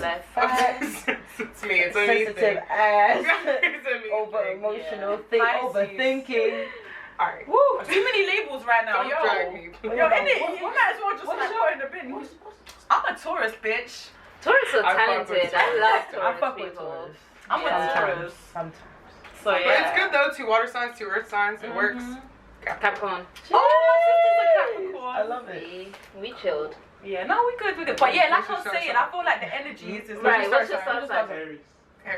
It's me. It's a me Sensitive thing. ass. It's a me Over thing. emotional Pisces. overthinking. Alright. Woo! Too many labels right now. Don't drag me. Yo, innit? You might as well just like put in the bin. I'm a Taurus, bitch. Tourists are I fuck with talented. I love I Taurus fuck with people. Taurus. I'm a Taurus. Sometimes. So But yeah. it's good though. 2 water signs, 2 earth signs. It works. Capricorn. Oh, my sister's a Capricorn. I love it. See, we chilled. Yeah, no, we good. But yeah, like I was What's your saying, star I feel like the energy is just Right, what's your your star star sign? Aries.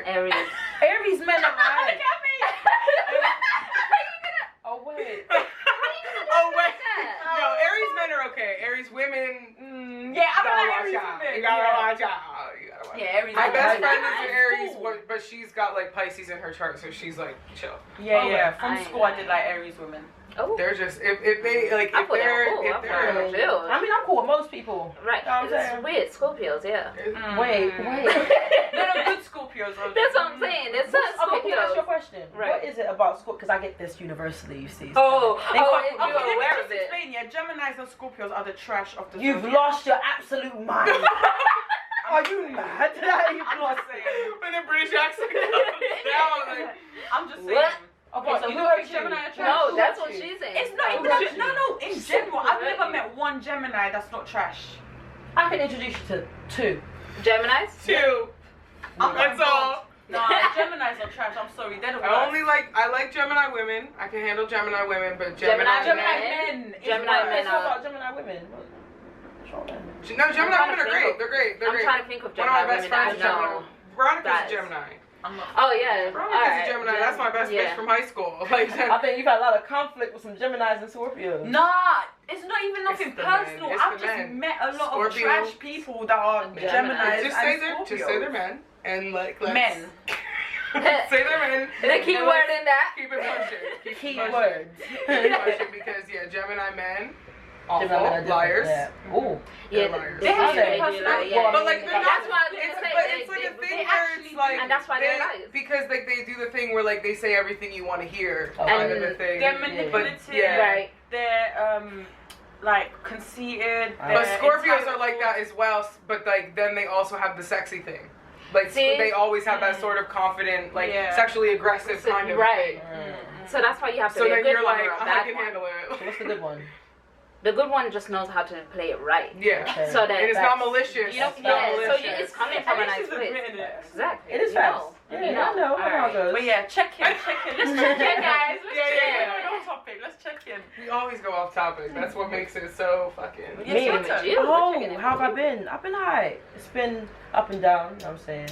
Aries. Aries men are right. Look at me. Oh wait. Oh wait. No, Aries men are okay. Aries women. Yeah, I gotta like watch Aries out. women. You gotta Yeah. watch out. You gotta watch out. Yeah, Aries. My best friend is That's an Aries, cool. but she's got like Pisces in her chart, so she's like chill. Yeah. From I- school, I did like Aries women. Oh. They're just if they like I if put they're it on. if I'm they're chilled. I mean, I'm cool with most people. Right. You know what I'm It's saying? weird. Scorpios, yeah. Wait. No, good Scorpios. Are That's what I'm saying. There's some Okay, can I ask you a Scorpios. question? Right. What is it about Scorpio? Because I get this universally, you see. Oh, They fuck with you're me. Okay, aware let of me it. just explain. Yeah, Geminis and Scorpios are the trash of the You've zodiac. lost your absolute mind. Are you mad? You've I'm lost just it. saying. when the British accent comes down, like I'm just saying. What? Okay, so You who don't hurt think you? Gemini are trash? No, Who that's hurt what you? she's saying. It's not Who even. hurt you? No. In general, I've hurt never you? met one Gemini that's not trash. I can introduce you to 2. Geminis? 2. That's all. No, Geminis are trash. I'm sorry, they're the worst. I like Gemini women. I can handle Gemini women, but Gemini Gemini men. Gemini men Let's talk are. about Gemini women. What's wrong with them? No, Gemini trying women to are think great. of- They're great. They're I'm great. trying to think of One of my Gemini best women friends that is I Gemini. know. Veronica's Guys. a Gemini. I'm not. Oh yeah. Probably because of Gemini. That's my best bitch from high school. Like, I think you've had a lot of conflict with some Geminis and Scorpios. Nah, it's not even nothing It's the personal. men. I've It's the just men. met a lot Scorpio. of trash people that are Geminis just and say they're men, and like men. say they're men. The key and word let's in that. Keep it pushing. Key words. Keep it pushing because Gemini men, awful Gemini liars. Yeah. Ooh. They're liars. They have Okay. their personality. Yeah. But like they're not. That's why I was It's, gonna say but they- it's like a they- thing they where actually it's like and that's why they're liars. because like they do the thing where like they say everything you want to hear Oh. kind of And a thing. They're manipulative. Yeah. Right. They're like conceited. But they're Scorpios are like entitled. that as well. But like then they also have the sexy thing. Like See? they always have that sort of confident, like sexually aggressive kind of Right. thing. So that's why you have to So be a then good you're one like, or a I bad can one. handle it. So what's the good one? The good one just knows how to play it right. Yeah. Okay. So that And it's not malicious. You know, It's not yeah, so malicious. it's coming from a At least nice she's place. admitted it. Exactly. It is You facts. know. Yeah, You I know how it Alright. goes. But yeah, check in. Let's check in, guys. Let's Yeah, check yeah, in. yeah. We're on topic. Let's check in. We always go off topic. That's what makes it so fucking. Yeah, Me? your turn. You, Oh, we're checking in. how have I been? I've been alright. It's been up and down, you know what I'm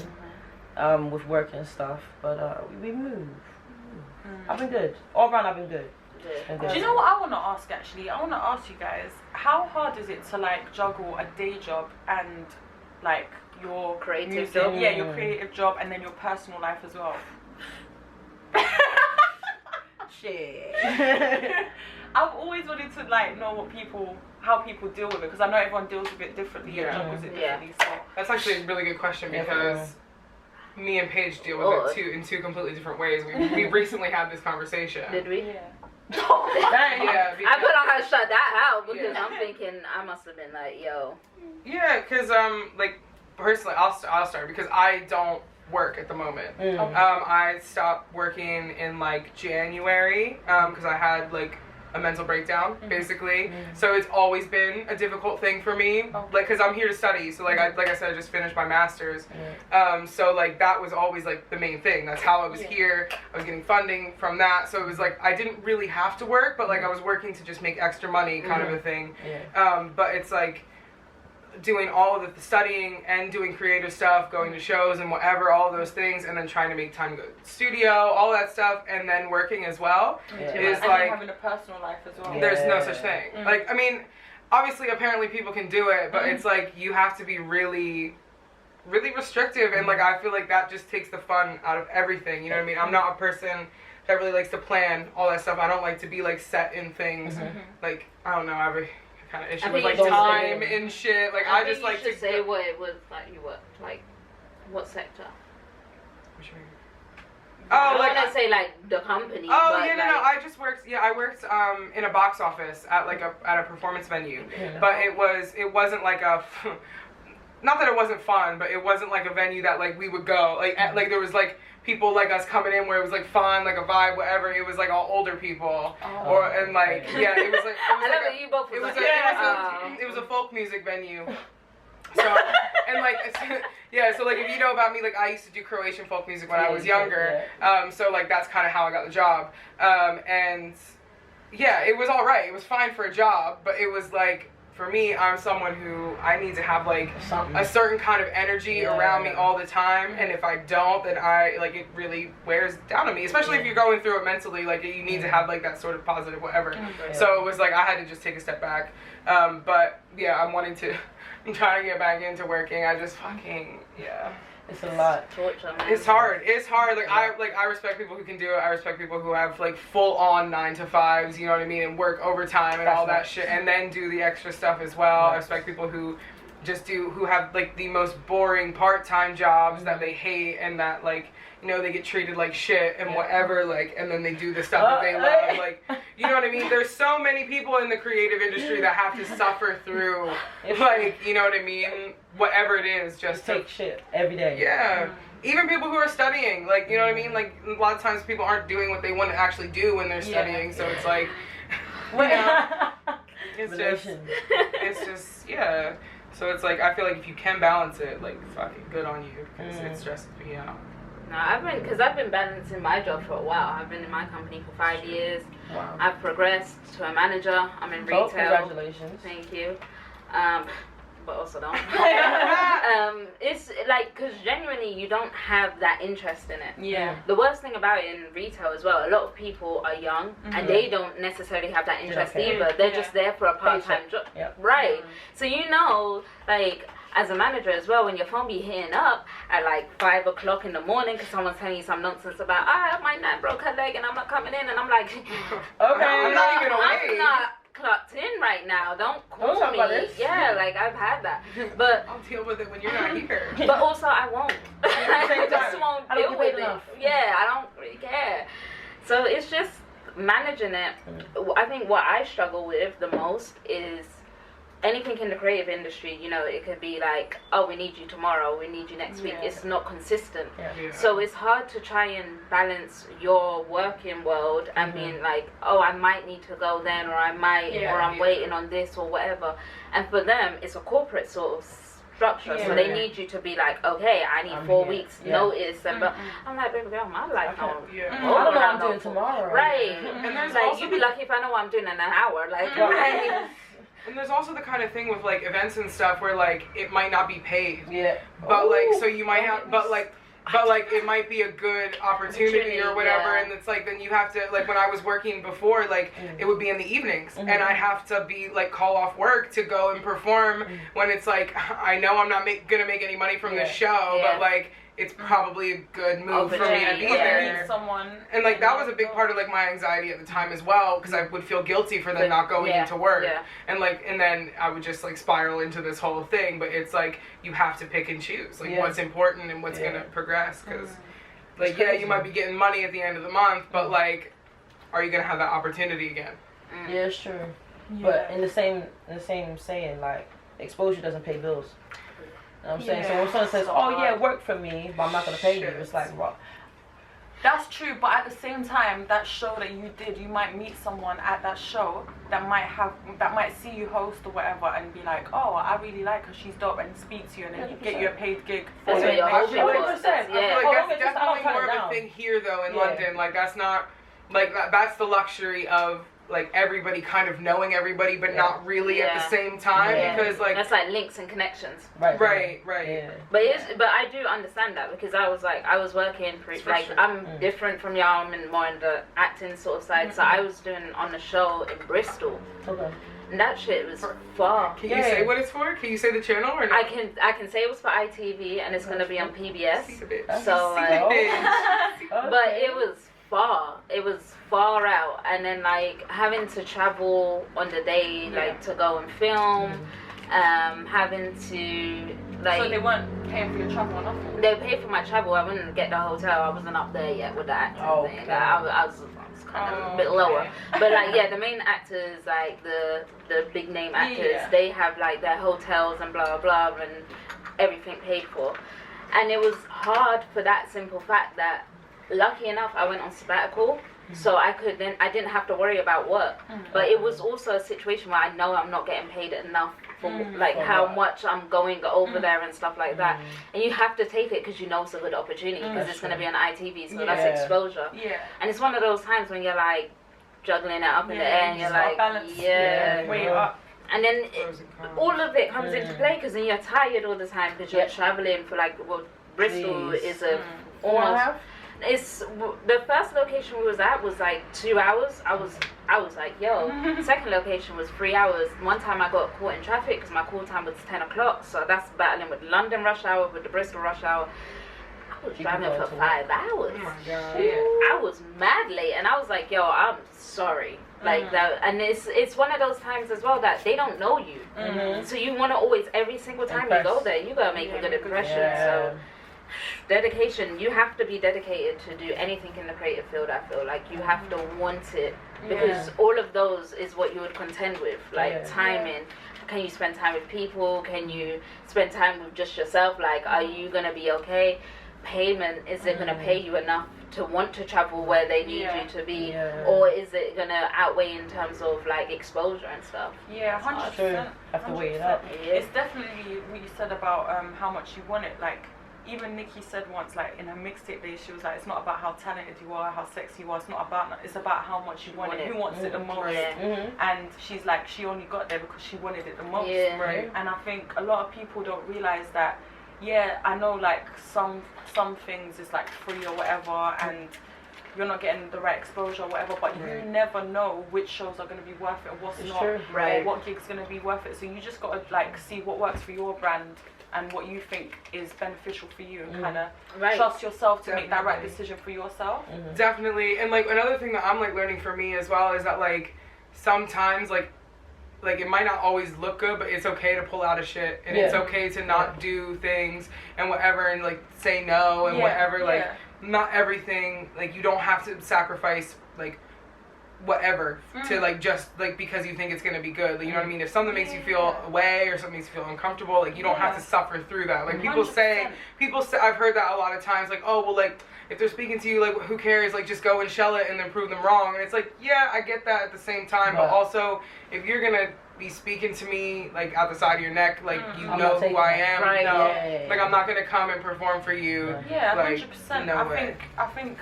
saying? With work and stuff. But we move. I've been good. All around I've been good. Been good. Do you know what I want to ask actually? I want to ask you guys, how hard is it to like juggle a day job and like your Creative music, job? yeah, your creative job and then your personal life as well? Shit. I've always wanted to like know how people deal with it because I know everyone deals with it differently and Yeah. juggles it Yeah. differently. So That's actually a really good question because me and Paige deal with it in two completely different ways. We recently had this conversation. Did we? yeah. Dang. Yeah. I put on her shut that out because Yeah. I'm thinking I must have been like, yo. Yeah, because like personally, I'll start because I don't work at the moment. I stopped working in like January because I had like a mental breakdown basically. So it's always been a difficult thing for me, like because I'm here to study. So like I said, I just finished my master's. So like that was always like the main thing. That's how I was here. I was getting funding from that. So it was like I didn't really have to work, but like I was working to just make extra money, kind of a thing. But it's like doing all of the studying and doing creative stuff, going to shows and whatever, all of those things, and then trying to make time to go to the studio, all that stuff, and then working as well. Is and like then having a personal life as well. there's no such thing. Like, I mean, obviously, apparently people can do it, but it's like you have to be really, really restrictive, and like I feel like that just takes the fun out of everything. You know what I mean? I'm not a person that really likes to plan all that stuff. I don't like to be like set in things. Like I don't know, I have a kind of issue with like you time don't- and shit. Like I I just think like you to should say what it was like you worked, like what sector. What you mean? I Oh, like want to say like the company. oh but yeah, no, I just worked. Yeah, I worked in a box office at like at a performance venue, but it wasn't like a. Not that it wasn't fun, but it wasn't like a venue that like we would go like there was like people like us coming in where it was like fun, like a vibe, whatever. It was like all older people, and like yeah, it was like I love that you both. it was like, it was a folk music venue. So and like yeah, so like if you know about me, like I used to do Croatian folk music when I was younger. So like that's kind of how I got the job. And yeah, it was all right. It was fine for a job, but it was like for me, I'm someone who I need to have like a certain kind of energy around me all the time, and if I don't, then I like it really wears down on me. Especially if you're going through it mentally, like you need to have like that sort of positive whatever. So it was like I had to just take a step back. But yeah, I'm trying to get back into working. I just fucking It's a lot. torture, man. It's hard. It's hard. Like I respect people who can do it. I respect people who have like full on 9 to 5s, you know what I mean, and work overtime and all that shit, and then do the extra stuff as well. I respect people who who have like the most boring part-time jobs that they hate and that like, you know, they get treated like shit and whatever, like, and then they do the stuff that they love, like, you know what I mean? There's so many people in the creative industry that have to suffer through, like, you know what I mean? Whatever it is, just take shit every day. Yeah. Even people who are studying, like, you know what I mean? Like, a lot of times people aren't doing what they want to actually do when they're studying, so it's like, you know, it's just, yeah. So it's like, I feel like if you can balance it, like, fucking good on you, because it stresses me out. No, I've been balancing my job for a while. I've been in my company for 5 years. Wow. I've progressed to a manager. I'm in retail. Congratulations. Thank you. but also don't. It's like, because genuinely you don't have that interest in it. Yeah. The worst thing about it in retail as well, a lot of people are young and they don't necessarily have that interest either. They're just there for a part-time job. Right. So like, as a manager as well, when your phone be hitting up at like 5 o'clock in the morning because someone's telling you some nonsense about, my nan broke her leg and I'm not coming in, and I'm like, okay, I'm not even awake. I'm not clocked in right now. Don't call talk me. about this. Yeah, like I've had that, but I'll deal with it when you're not here. but also I won't. I just won't I don't deal get with paid it. enough. Yeah, I don't really care. So it's just managing it. I think what I struggle with the most is anything in the creative industry. You know, it could be like, oh, we need you tomorrow, we need you next week. It's not consistent. So it's hard to try and balance your working world and being like, oh, I might need to go then, or I might, or I'm waiting on this or whatever. And for them, it's a corporate sort of structure, so they need you to be like, okay, I need 4 weeks notice, and but I'm like, baby girl, my life don't. I don't know what I'm doing tomorrow. Right. And there's like, also you'd be lucky if I know what I'm doing in an hour. Like, And there's also the kind of thing with like events and stuff where like it might not be paid. Yeah. But like, so you might have, but like it might be a good opportunity or whatever, and it's like then you have to, like when I was working before, like it would be in the evenings, and I have to be like call off work to go and perform when it's like I know I'm not gonna make any money from this show, but like it's probably a good move for me to be there. And like that was a big part of like my anxiety at the time as well, because I would feel guilty for them not going into work, and like, and then I would just like spiral into this whole thing. But it's like you have to pick and choose like what's important and what's gonna progress, because like you might be getting money at the end of the month, but like, are you gonna have that opportunity again? Yeah, it's true. But in the same saying, like, exposure doesn't pay bills. You know what I'm saying? So when someone says, oh yeah, work for me, but I'm not going to pay you, it's like, what? That's true, but at the same time, that show that you did, you might meet someone at that show that might see you host or whatever and be like, oh, I really like her, she's dope, and speak to you, and then you get you a paid gig. That's what you're hoping for. 100%. I feel like that's definitely more of a thing here though in London. Like that's not, like that's the luxury of like everybody kind of knowing everybody, but not really at the same time, because like that's like links and connections. Right. Yeah. But but I do understand that, because I was working for like I'm different from y'all. I'm more in the acting sort of side. So I was doing on a show in Bristol. Okay. And that shit was far. Can you say what it's for? Can you say the channel or not? I can say it was for ITV, and it's gonna be on PBS. So but it was far. It was far out, and then like having to travel on the day, like to go and film, having to like. So they weren't paying for your travel or nothing? They paid for my travel. I wouldn't get the hotel. I wasn't up there yet with the acting thing. I was kind of a bit lower, but like the main actors, like the big name actors, they have like their hotels and blah blah blah and everything paid for, and it was hard for that simple fact that. Lucky enough, I went on sabbatical, so I didn't have to worry about work. But it was also a situation where I know I'm not getting paid enough for like how much I'm going over there and stuff like that. And you have to take it because you know it's a good opportunity, because it's going to be on ITV, so that's exposure. And it's one of those times when you're like juggling it up in the air, and you're like, way up. And then all of it comes into play, because then you're tired all the time because you're traveling for like Bristol is a almost. It's the first location we was at was like 2 hours. I was like, yo. Second location was 3 hours. One time I got caught in traffic because my call time was 10 o'clock. So that's battling with London rush hour, with the Bristol rush hour. I was driving for 5 hours. Oh my God. I was mad late, and I was like, yo, I'm sorry. Like that, and it's one of those times as well that they don't know you. So you want to always, every single time you go there, you gotta make a good impression. So. Dedication, you have to be dedicated to do anything in the creative field. I feel like you have to want it, because all of those is what you would contend with, like timing. Can you spend time with people? Can you spend time with just yourself? Like, are you gonna be okay? Payment, is it gonna pay you enough to want to travel where they need you to be, or is it gonna outweigh in terms of like exposure and stuff? 100%. Have to weigh it up. It's definitely what you said about how much you want it. Like, even Nikki said once, like in her mixtape days, she was like, it's not about how talented you are, how sexy you are, it's about how much you want it, who wants it the most. And she's like, she only got there because she wanted it the most. Right. And I think a lot of people don't realize that, I know like some things is like free or whatever, and you're not getting the right exposure or whatever, but you never know which shows are going to be worth it and what's not, or what gig's going to be worth it. So you just got to like see what works for your brand and what you think is beneficial for you, and kind of trust yourself to make that right decision for yourself. Definitely. And like another thing that I'm like learning for me as well is that like sometimes like it might not always look good, but it's okay to pull out of shit, and it's okay to not do things and whatever, and like say no and whatever. Like not everything, like you don't have to sacrifice like whatever to like just like because you think it's gonna be good. Like, you know what I mean? If something makes you feel away or something makes you feel uncomfortable, like you don't have to suffer through that. Like people say, I've heard that a lot of times, like, oh well, like if they're speaking to you, like who cares? Like just go and shell it and then prove them wrong. And it's like, yeah, I get that at the same time, but also if you're gonna be speaking to me like out the side of your neck, like you know who I am, like I'm not gonna come and perform for you. Like, 100%. No I think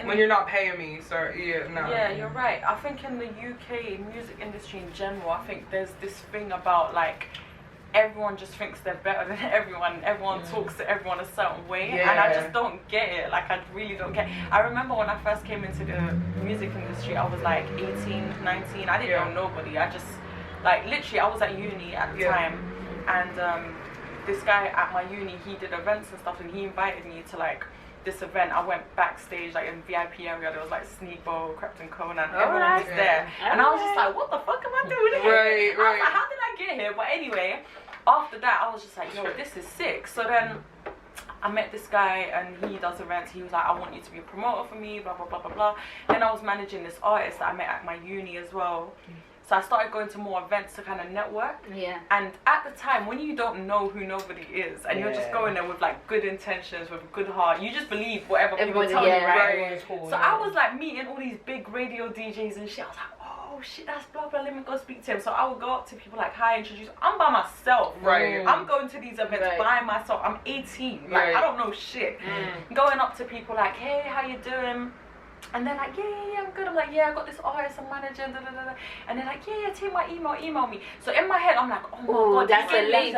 when you're not paying me, you're right. I think in the UK music industry in general, I think there's this thing about like everyone just thinks they're better than everyone. Everyone talks to everyone a certain way, and I just don't get it. Like I really don't get it. I remember when I first came into the music industry, I was like 18, 19. I didn't know nobody. I just like literally I was at uni at the time, and this guy at my uni, he did events and stuff, and he invited me to like this event. I went backstage like in VIP area. There was like Sneakbo, Krypton Conan, everyone was there, and I was just like, what the fuck am I doing here? I was like, how did I get here? But anyway, after that I was just like, yo, this is sick. So then I met this guy, and he does events. He was like, I want you to be a promoter for me, blah blah blah blah blah. Then I was managing this artist that I met at my uni as well. So I started going to more events to kind of network. And at the time, when you don't know who nobody is, and you're just going there with like good intentions, with a good heart, you just believe whatever people tell you, right? Cool, so I was like meeting all these big radio DJs and shit. I was like, oh shit, that's blah blah, let me go speak to him. So I would go up to people like, hi, introduce. I'm by myself. I'm going to these events by myself. I'm 18. Like I don't know shit. Going up to people like, hey, how you doing? And they're like, yeah, I'm good. I'm like, I got this artist, I'm managing, and they're like, take my email me. So in my head, I'm like, oh my god, that's a link.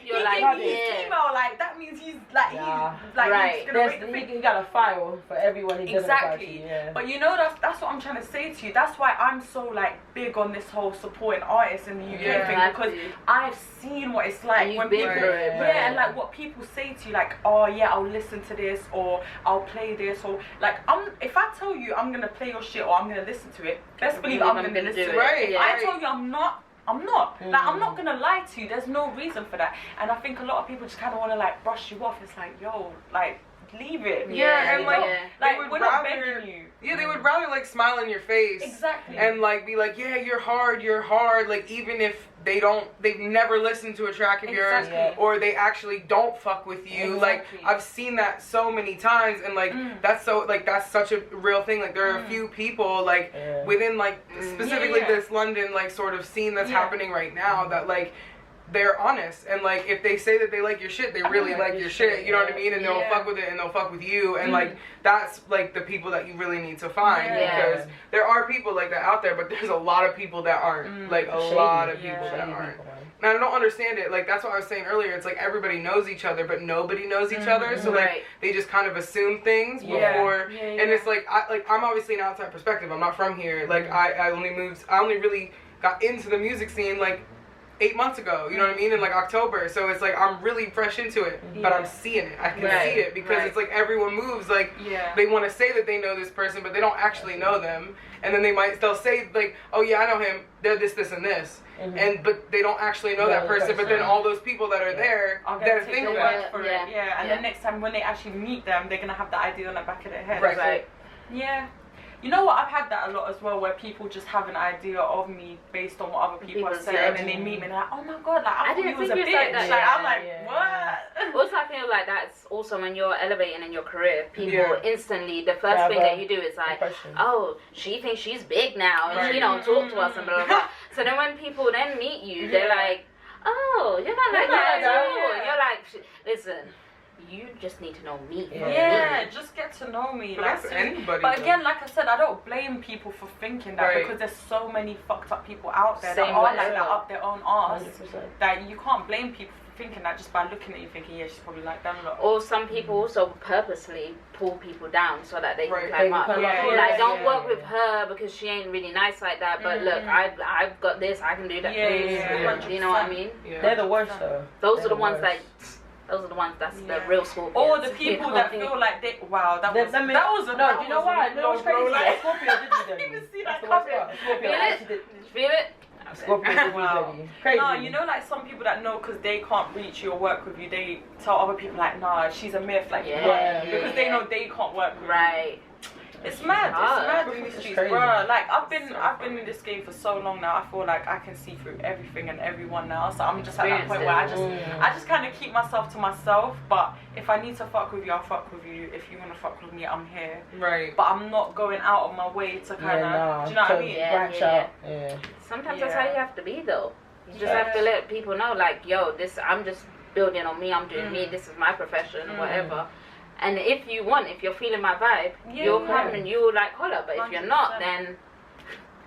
You're like, he gave me his email. Like that means he's like, he's gonna make the thing. You got a file for everyone. Exactly. But you know, that's what I'm trying to say to you. That's why I'm so like big on this whole supporting artists in the UK thing, because I've seen what it's like when people, and like what people say to you, like, oh yeah, I'll listen to this, or I'll play this, or like if I tell you I'm gonna play your shit or I'm gonna listen to it, best believe I'm gonna listen to it. I told you I'm not. Like, I'm not gonna lie to you. There's no reason for that. And I think a lot of people just kind of want to like brush you off. It's like, yo, like, leave it. And like we're not begging you. Yeah, they would rather like smile in your face. Exactly. And like be like, yeah, you're hard. Like even if they've never listened to a track of yours, or they actually don't fuck with you. Like I've seen that so many times, and like that's such a real thing. Like there are a few people like within like specifically this London like sort of scene that's happening right now that like they're honest, and like if they say that they like your shit, they really like your shit, you know what I mean, and they'll fuck with it and they'll fuck with you, and like that's like the people that you really need to find, because there are people like that out there, but there's a lot of people that aren't, like a lot of people that aren't. And I don't understand it. Like that's what I was saying earlier. It's like everybody knows each other, but nobody knows each other. So like they just kind of assume things before. And it's like I'm obviously an outside perspective. I'm not from here. Like I only really got into the music scene like 8 months ago, you know what I mean, in like October. So it's like I'm really fresh into it, but I'm seeing it. I can see it, because it's like everyone moves like they want to say that they know this person, but they don't actually know them. And then they'll say like, oh yeah, I know him, they're this and this, but they don't actually know that person. But then all those people that are there, they're thinking that. And then next time when they actually meet them, they're gonna have the idea on the back of their head. You know what, I've had that a lot as well, where people just have an idea of me based on what other people have said, and then they meet me and they're like, oh my god, like I thought you was a bitch. Like I'm like, what? Also, I feel like that's also when you're elevating in your career, people instantly, the first thing that you do is like, oh, she thinks she's big now, and she don't talk to us and blah blah blah. So then when people then meet you, they're like, oh, you're not like that at all. You're like, listen. you just need to know me. Yeah, just get to know me. But like, that's anybody. But again, like I said, I don't blame people for thinking that because there's so many fucked up people out there that are like that up their own arse. 100%. That you can't blame people for thinking that just by looking at you thinking, yeah, she's probably like them. Or some people also purposely pull people down so that they can climb up. Like, don't work with her because she ain't really nice like that. But look, I've got this. I can do that. You know what I mean? They're the worst though. Those are the ones that. Those are the ones that's the real Scorpions. Or the people that feel like they. Wow, that was no. Do you know why? No, it's crazy. Like, Scorpio did me dirty. You see that Feel it? Scorpio did me dirty. Crazy. No, you know, like some people that know because they can't reach you or work with you, they tell other people like, nah, she's a myth, like because they know they can't work with you. Right. It's mad. It's mad in these streets, bro. Like I've been in this game for so long now. I feel like I can see through everything and everyone now. So I'm just at that point where I just kind of keep myself to myself. But if I need to fuck with you, I'll fuck with you. If you wanna fuck with me, I'm here. Right. But I'm not going out of my way to kind of. Do you know what I mean? Yeah. Sometimes that's how you have to be, though. You just have to let people know, like, yo, I'm just building on me. I'm doing me. This is my profession, whatever. And if you're feeling my vibe, you'll come and you'll like holler. But if you're not, then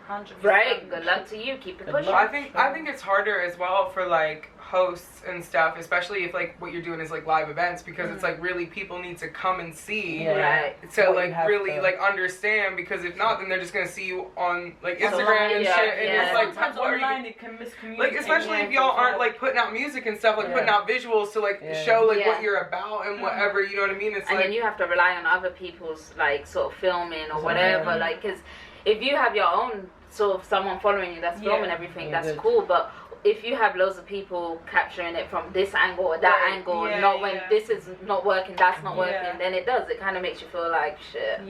100%. Right, good luck to you. Keep it pushing. I think it's harder as well for like hosts and stuff, especially if like what you're doing is like live events, because it's like really people need to come and see to like really like understand, because if not, then they're just gonna see you on like Instagram and shit, and it's like sometimes online it can miscommunicate. Like especially if y'all aren't like putting out music and stuff, like putting out visuals to like show like what you're about and whatever, you know what I mean? It's and like, then you have to rely on other people's like sort of filming or whatever, like, because if you have your own sort of someone following you that's filming everything, that's cool, but if you have loads of people capturing it from this angle or that angle, not when this is not working, that's not working, then it kind of makes you feel like shit.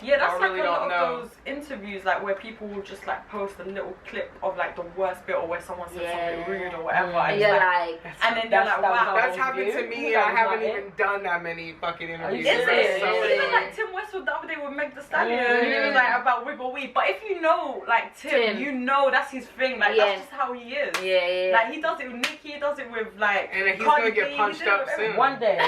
Yeah, that's like a lot of those interviews, like where people will just like post a little clip of like the worst bit or where someone said something rude or whatever. And you're like, and then you're like, wow, that's happened to me. I haven't even done that many fucking interviews. Is it? Even like Tim Westwood the other day with Meg Thee Stallion, he was like about Wiggle Weed. But if you know like Tim, you know that's his thing. Like that's just how he is. Like he does it with Nicki, he does it with like. And he's gonna get punched up soon. One day.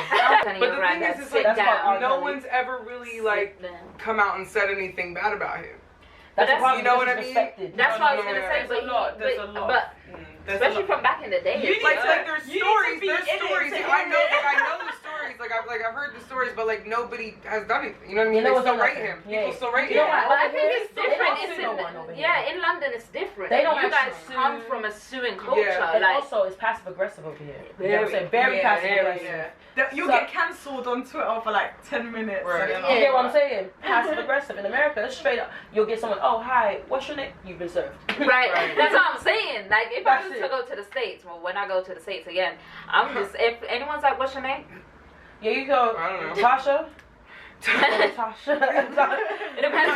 But the thing is, it's like no one's ever really like come out and said anything bad about him. That's you know what I mean? That's what I was gonna say. There's a lot. But especially from back in the day. Like there's stories. I know the stories. Like I've heard the stories, but like nobody has done anything. You know what I mean? They still rate him. People still rate him. But I think it's different. In London it's different. They don't. You guys come from a suing culture. And also it's passive aggressive over here. You know what I'm saying? Very passive aggressive. You'll get cancelled on Twitter for like 10 minutes. Right. You get what I'm saying? Passive aggressive. In America, it's straight up. You'll get someone, oh, hi, what's your name? You've been served. Right. That's what I'm saying. Like, if I was to go to the States, well, when I go to the States again, I'm just, if anyone's like, what's your name? Yeah, you go, I don't know. Tasha. It depends on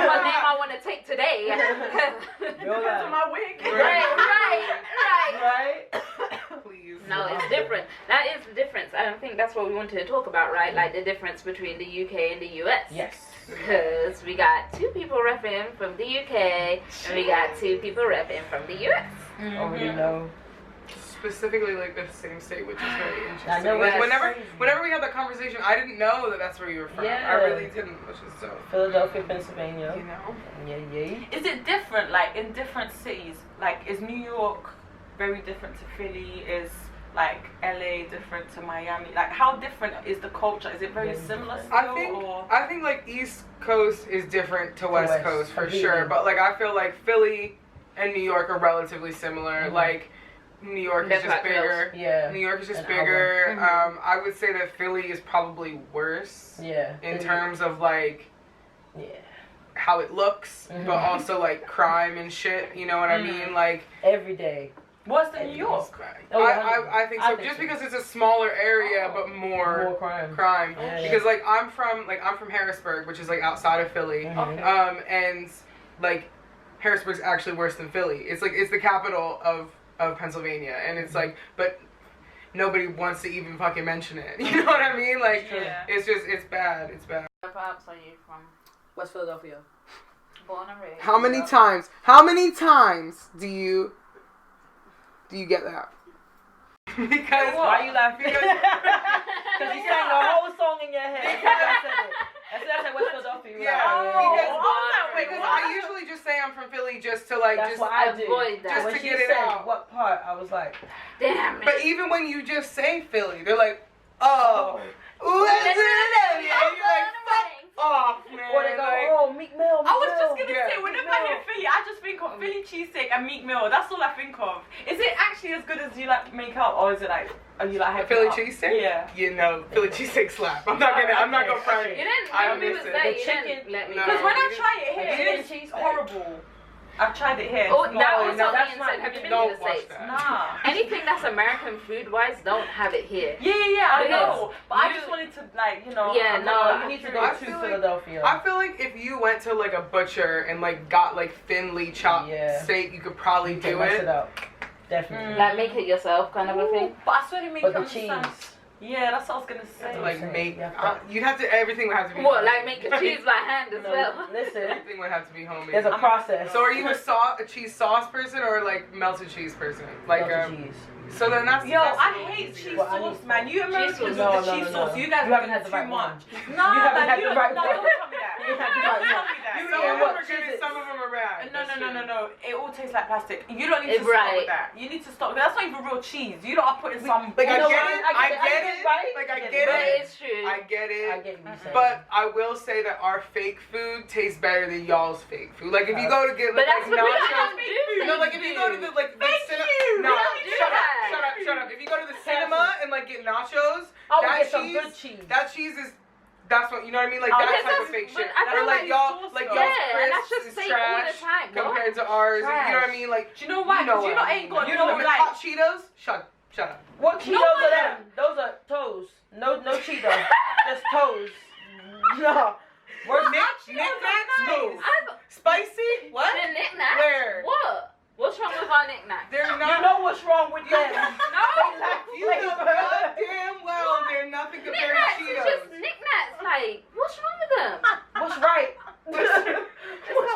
what name I want to take today. Depends on my wig. Right. Please. No, it's different. That is the difference. I don't think that's what we wanted to talk about, right? Like the difference between the UK and the US. Yes. Because we got 2 people repping from the UK and we got 2 people repping from the US. Already know. Specifically like the same state, which is very interesting. I know, like whenever we had that conversation, I didn't know that that's where you were from. Yeah. I really didn't, which is so. Philadelphia, Pennsylvania. You know. Yeah. Is it different, like in different cities? Like, is New York very different to Philly? Is like LA different to Miami? Like, how different is the culture? Is it very similar still? I think like East Coast is different to West Coast for sure. But like I feel like Philly and New York are relatively similar. Like New York is just bigger. Yeah. New York is just bigger. I would say that Philly is probably worse. Yeah. In terms of like how it looks, but also like crime and shit. You know what I mean? Like every day. Worse than New York. I think so. Just because it's a smaller area, but more crime. Because like I'm from Harrisburg, which is like outside of Philly. And like Harrisburg's actually worse than Philly. It's like it's the capital of Pennsylvania, and it's like, but nobody wants to even fucking mention it. You know what I mean? Like it's bad. It's bad. What parts are you from? West Philadelphia. Born and raised. How many times do you get that? Because why are you laughing? Because you sang the whole song in your head. As soon as I said it. As soon as I said West Philadelphia, you were like, because I usually just say I'm from Philly just to like, that's just what I do. avoid that. Just when to she get it said out. what part, I was like, damn it. But even when you just say Philly, they're like, oh, West Philadelphia. And you're like, fuck off, man. or they go, Like, oh, Meek Mill. I was just gonna say, Meek whenever I Mill. hear Philly, I just think of Philly cheesesteak and Meek Mill. That's all I think of. Is it actually as good as you like make up, or is it like, are you like hyping Philly it up? cheesesteak? Yeah. You know, Philly cheesesteak slap. I'm not gonna front You it. didn't, I when we miss was it. there, The you chicken- didn't let me No. Because know. when I try it The here, chicken it's cheesesteak. horrible. I've tried it here. Oh, It's that not- was no, something that's and not- said, have you been don't to the watch States? that. Nah. Anything that's American food-wise, don't have it here. Yeah, I Because know. But I you- just wanted to, like, you know. Yeah, I'm no, not- You need to go I to feel like- Philadelphia. I feel like if you went to like a butcher and like got like thinly chopped Yeah. steak, you could probably You can do mess it. it up. Definitely. Mm. Like, make it yourself kind of a thing. But I swear they make But it the on the cheese. Yeah, that's what I was gonna say. To like Same. make, Yeah. you'd have to. Everything would have to be. What, like homemade. make the cheese by hand as No, well? listen, Everything would have to be homemade. there's a process. So are you a cheese sauce person or like melted cheese person? Like Melted cheese. so then that's. Yo, that's I a little hate easier. cheese Well, I sauce, need- man. You Americans with No, the no, cheese no, sauce, no. you guys You haven't do had the too right much. one. Nah, You haven't man, had you the don't, right no, one. don't tell me that. You haven't had the Don't right tell one. me that. You Yeah, know what what? cheese is- Some of them are bad. No, That's no, no, true. no, no. It all tastes like plastic. You don't need to stop Right. with that. You need to stop. That's not even real cheese. You don't are putting some. Like You I know get what? it, I I get get it, it, right? like I But get But it, it's true. I get it. I get what you're saying. But I will say that our fake food tastes better than y'all's fake food. Like if you go to get But like that's what we nachos, don't do. no, like if you go to the like Thank cinema, you. no, We don't do shut up, that. shut up, shut up. If you go to the cinema and like get nachos, I would that get some cheese, good cheese. that cheese is. That's what you know what I mean. Like Oh, that because type of that's- fake but shit. I Or feel like like y'all, sauce, like though. y'all's Yeah, and that's crisps just is fake all the trash time, bro. compared to ours. You know what I Trash. mean? Like Do you know why? Because you what lot I ain't mean. got You no know, like like. hot Cheetos. Shut up. What Cheetos No, are man. them? Those are toes. No Cheetos. Just toes. No. Where's Knickknacks? No. I've Spicy? What? the knickknacks. Where? What? What's wrong with our knickknacks? They're You not. know what's wrong with them? No. You know goddamn well they're nothing compared Knickknacks to is Cheetos. just knickknacks. Like, what's wrong with them? What's right? Let's go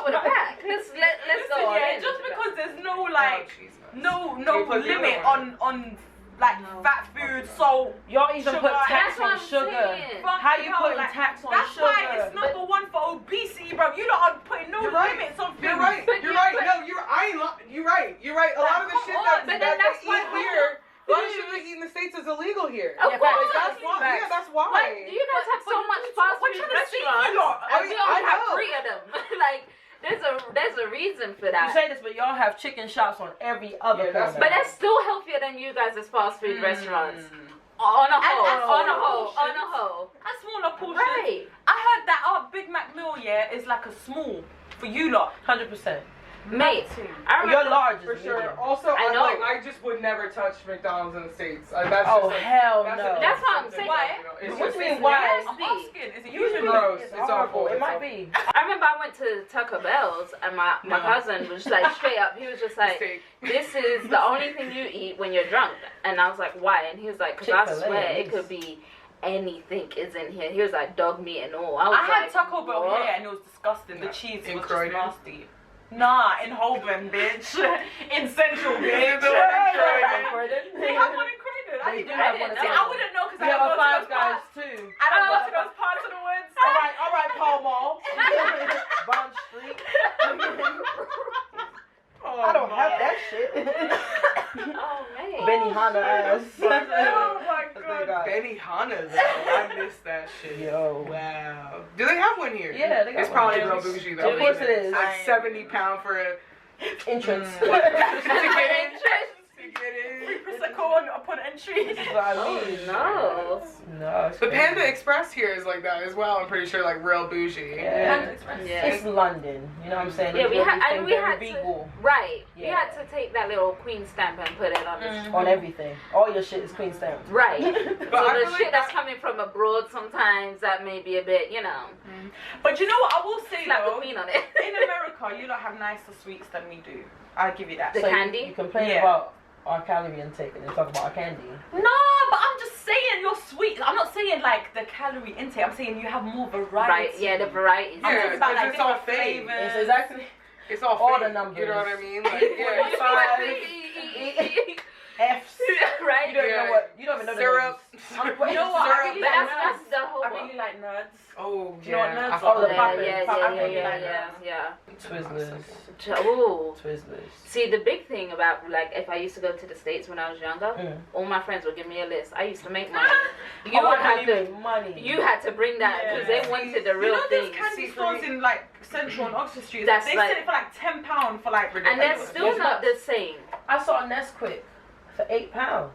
with that. Let's Listen, go. yeah, in. just because there's no like no You put the limit other on like No. fat food, salt. Y'all even Sugar. put tax That's what on I'm sugar. saying. How you Fucking putting hell, like, tax on That's sugar? why it's number one for obesity, bro. You lot are putting no You're right. limits on food. You're right. But You're you right. put- No, I ain't you're right. You're right. A lot of the Come shit on, that but then they that's why eat here, a lot of shit they eat in the States is illegal here. Of Yeah, course. facts. That's why. Facts. Yeah, that's why. Like, you guys have so much fast What food you trying to say, restaurants, you lot? and we I only have know. 3 of them. Like, there's a reason for You that. say this, but y'all have chicken shops on every other Yeah, that's- corner. But that's still healthier than you guys' fast food Mm. restaurants. On a whole, and on a smaller whole, on a portions. whole. A smaller portion. Right. I heard that our Big Mac meal, yeah, is like a small for you lot. 100%. Mate, I You're remember. large is For sure. medium. Also, I know. I just would never touch McDonald's in the States. That's Oh, just like, hell that's no. That's what I'm saying. Why? It's What just, you mean, it's- why? Yes. I'm asking. Is it Usually usually gross. It's It's awful. awful. It It's might awful. be. I remember I went to Taco Bell's and my No. cousin was like straight up. He was just like, Steak. "This is the only thing you eat when you're drunk." And I was like, "Why?" And he was like, "Cause I Chick-fil-A, swear at it least. could be anything is in here." He was like, "Dog meat and all." I was I had like, Taco Bell "What?" here and it was disgusting. The No. cheese In was Croydon? just nasty. Nah, in Holborn, bitch. In Central, bitch. They They have one in Croydon. I They didn't do know. have one in See, I Croydon. wouldn't know because We I have don't a go to Five those Guys parts. too. I don't go All to those parts of the woods. right, Paul Mall. Bond Street. I don't have that shit. Oh man. Benihana ass. Oh my That's what they god. got. Benihana though. I miss that shit. Yo. Wow. Do they have one here? Yeah, they got It's one. probably Yeah. real bougie though. Of course it is. Like 70 £70 for a Entrance. to get in. Prosecco upon entry. That's what I Oh mean. no. No, it's The crazy. Panda Express here is like that as well. I'm pretty sure, like real bougie. Yeah. Yeah. It's London. You know what I'm saying? Yeah, It's we had everything and we very had to Beagle right. We Yeah. had to take that little queen stamp and put it on this. on everything. All your shit is queen stamped. Right. But So I the feel shit like that's coming from abroad sometimes that may be a bit, you know, But you know what I will say slap the though? queen on it. In America, you don't have nicer sweets than we do. I'll give you that. The So candy? You complain Yeah. about our calorie intake and then talk about our candy. No, but I'm just saying you're sweet. I'm not saying like the calorie intake. I'm saying you have more variety. Right, yeah, the variety. I'm Yeah, talking about like it's all different fake. flavors. It's exactly It's all All fake, the numbers. You know what I mean? Like, yeah, F's. Right? You don't Yeah. know what. You don't even know syrup. the names. You know what? I Syrup, the poppin'. Yeah. Twizzlers. Ooh. Twizzlers. See, the big thing about, like, if I used to go to the States when I was younger, all my friends would give me a list. I used to make money. You would have to, money. you had to bring that because they wanted the real thing. You know, there's candy stores in like Central and Oxford Street. That's they like, sell it for like £10 for like. And they're still not the same. I saw a Nesquik for £8.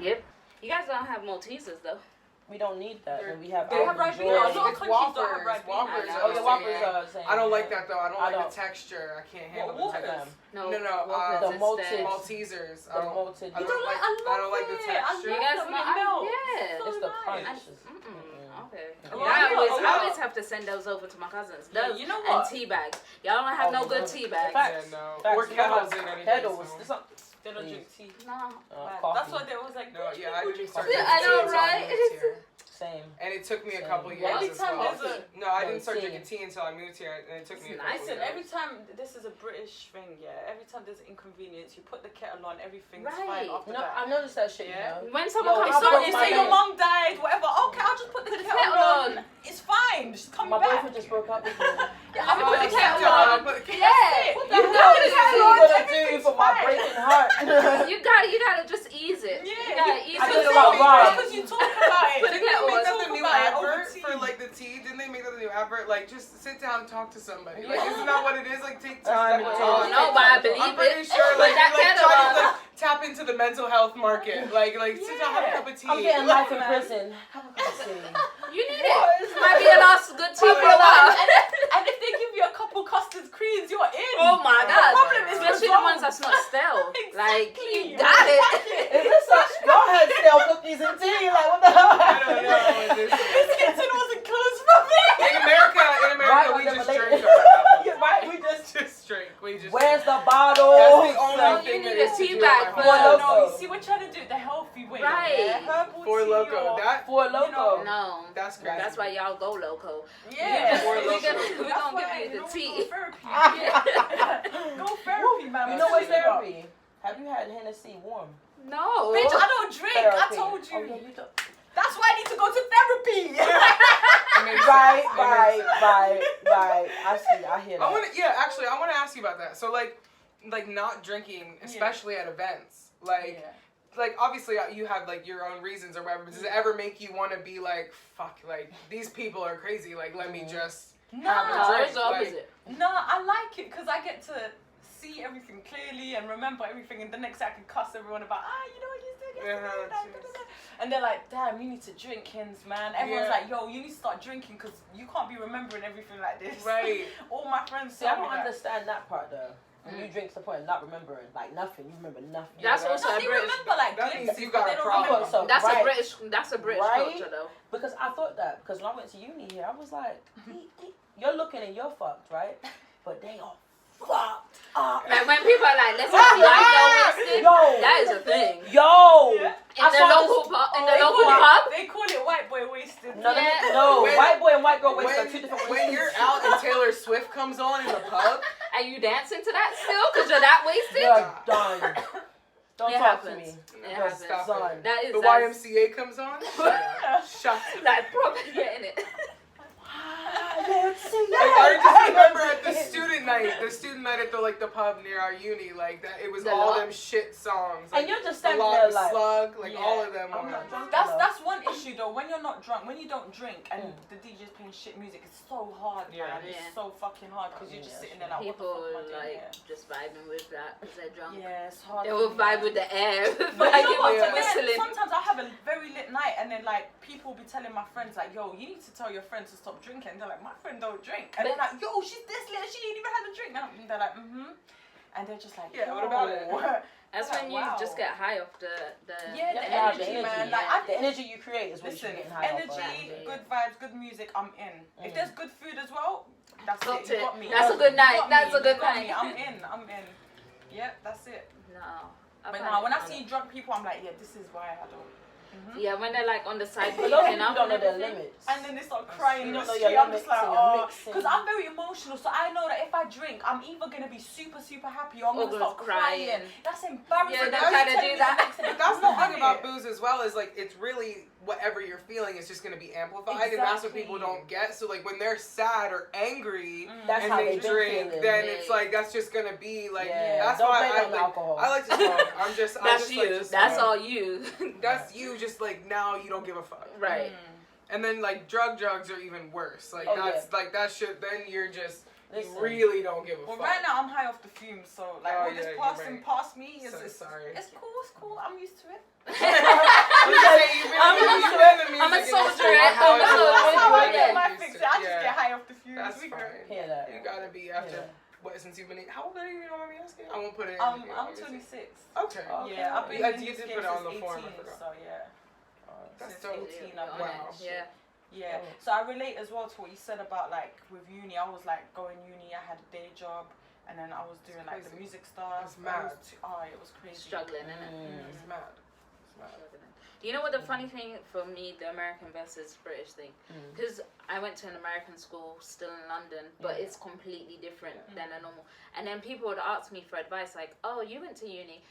Yep. You guys don't have Maltesers though. We don't need that. And we have. They have Ribena. A lot of countries don't have Ribena. Oh, yeah, Whoppers are saying. I don't like that though. I don't like the texture. I can't handle the texture. No. The malted Maltesers. The malted. I don't like the texture. You guys know? Yeah. It's the crunch. Okay. I always have to send those over to my cousins. Those you know what? And tea bags. Y'all don't have no good tea bags. Yeah, no. Or kettles in anything. Kettles. They don't drink tea. No. That's what they was like. No, yeah, I didn't start Yeah, drinking I know, tea right? until I moved here. Same. And it took me a Same. couple years Every as time well. there's No, I didn't start drinking tea until I moved here, and it took me a couple Listen, years. every time, this is a British thing, yeah. Every time there's inconvenience, you put the kettle on, everything's Right. fine after No, that. I noticed that shit. Yeah. You know? When someone Yo, comes I broke You my say your leg. mom died, whatever. Okay, I'll just put the kettle on. It's fine. Just come My back. boyfriend just broke up with me. Yeah, I'm put the sit kettle down, on. put the kettle Yeah. What You the hell know is this. you gonna do for my breaking heart? You gotta just ease it. Yeah, You gotta ease I it. did it about Rob. Because you talk about it. Put the kettle Make on. that the new Talk about it advert over for tea. like the tea? Didn't they make that the new advert? Like, just sit down and talk to somebody. Like, Yeah. isn't that what it is? Like, take Time seconds to to talk. talk. No, but I believe I'm pretty it. sure, Put like, that you're, like, kettle trying to on. like, tap into the mental health market. Like sit down, have a cup of tea. I'm getting life in prison. Have a cup of tea. You need it. Might be a last good tea for a while. And if they give you a couple custard creams, you're in. Oh my The god. problem is Especially the ones that's not stale. Like, you Exactly. got it. Is this such? Y'all had stale cookies and tea. Like, what the hell? I don't know. Biscuits wasn't closed for me. In America, Right, we just they- drink our Yeah, right, we just drink. We just. Where's the bottle? That's the only No, thing you that need a is tea to do bag at for- home. No, you see, we're trying to do it the healthy way. Right. Yeah? Herbal Four tea Loco. or- That For a loco. No. that's crazy. That's why y'all go loco. Yeah. Four We Loko. gonna give you the tea. Go therapy. Go therapy, man. You know what's therapy? Have you had Hennessy warm? No. Bitch, I don't drink. Therapy. I told you. Oh, yeah, you don't. That's why I need to go to therapy. It makes Right, sense. It makes sense. right. I see. I hear that. I want to, actually, I want to ask you about that. So, like not drinking, especially at events, like obviously you have like your own reasons or whatever. But does it ever make you want to be like, fuck, like these people are crazy. Like, let me just have a No, drink. it's the opposite. No, I like it because I get to see everything clearly and remember everything, and the next day I can cuss everyone about, you know what you said yesterday, and they're like, damn, you need to drink, Hindzz, man. Everyone's like, yo, you need to start drinking because you can't be remembering everything like this. Right. All my friends See, I tell me don't that. understand that part though. When you drink to the point of not remembering, like nothing, you remember nothing. That's also No, a they British. remember like That glimpses, means you but got they a don't problem. remember. So, That's right. a British Right? culture though. Because I thought that, because when I went to uni here, I was like, you're looking and you're fucked, right? But they are fucked up. Like when people are like, let's have white girl wasted, Yo. that is a thing. Yo! Yeah. In the local pub, They call it white boy wasted. No, Yeah. no, When- white boy and white girl waist are two When, different when you're out and Taylor Swift comes on in the pub, and you dancing to that still because you're that wasted. You're done. Don't It talk to happens. me. It no, happens. stop Son. it. That is The that's- YMCA comes on. Shut up. like probably getting it. I just remember at the student night at the pub near our uni, like that it was The all lot? them shit songs. And Like, you're just the standing Lot, there the like, Slug, like Yeah. all of them. I'm were- not drunk. That's one issue though. When you're not drunk, when you don't drink, and the DJ's playing shit music, it's so hard, man. Yeah. Yeah. It's so fucking hard because you're just Yeah, sitting there like, People what the fuck am I doing like here? just vibing with that because they're drunk. Yeah, it's hard. They for will me, vibe man. with the air, But you know vibing what? with Yeah. the whistling. Sometimes I have a very lit night, and then like people will be telling my friends like, "Yo, you need to tell your friends to stop drinking." And they're like, "My friend don't drink," and they're like, "Yo, she's this lit, she ain't even had a drink." And they're like, and they're just like, Yeah, what about it? That's Yeah, when you wow. just get high off the Yeah, the Yeah, energy, man. Like, the energy you create is what Listen, you're getting high off of. energy, good vibes, good music, I'm in. If there's good food as well, that's Booked it. You it. got me. That's a good You night. got That's me. a good You got night. me. I'm in. Yep, that's it. No. But now, when I see drunk people, I'm like, yeah, this is why I don't. Yeah, when they're like on the side But those peeking people up don't know and their everything. limits. And then they start crying in the You don't know street. your I'm just like, limits and your mixing. because I'm very emotional, so I know that if I drink, I'm either gonna be super, super happy or I'm gonna start crying. That's embarrassing. Yeah, They're trying to do that. But that's the thing about booze as well, is like it's really whatever you're feeling is just gonna be amplified, and that's what people don't get. So like when they're sad or angry That's and how they they've been drink, feeling. then it's like that's just gonna be like that's Don't why blame it on alcohol. I like to smoke. I'm just That's I you. just That's smoke. all you. That's you. Just like now you don't give a fuck. Right. And then like drugs are even worse. Like that's like that shit. Then you're just you really don't give a fuck. Well, right now I'm high off the fumes, so like all this passing past me is sorry. It's cool. I'm used to it. I'm a soldier. I just get high off the fumes. That's fine. Yeah, You gotta be after. What, since you've been in, how old are you? You don't mind me asking? I won't put it in. I'm 26. Okay. Yeah, I've been You in did this put game it on since the form, I 18, forgot. so yeah. That's Since dope. 18, I've been Wow. Yeah. Yeah, so I relate as well to what you said about like with uni. I was like going uni, I had a day job, and then I was doing like the music stuff. It's mad. It was crazy. Struggling, innit? It's mad. It's mad. Do you know what the funny thing for me, the American versus British thing? Because I went to an American school still in London, but it's completely different than a normal. And then people would ask me for advice like, oh, you went to uni.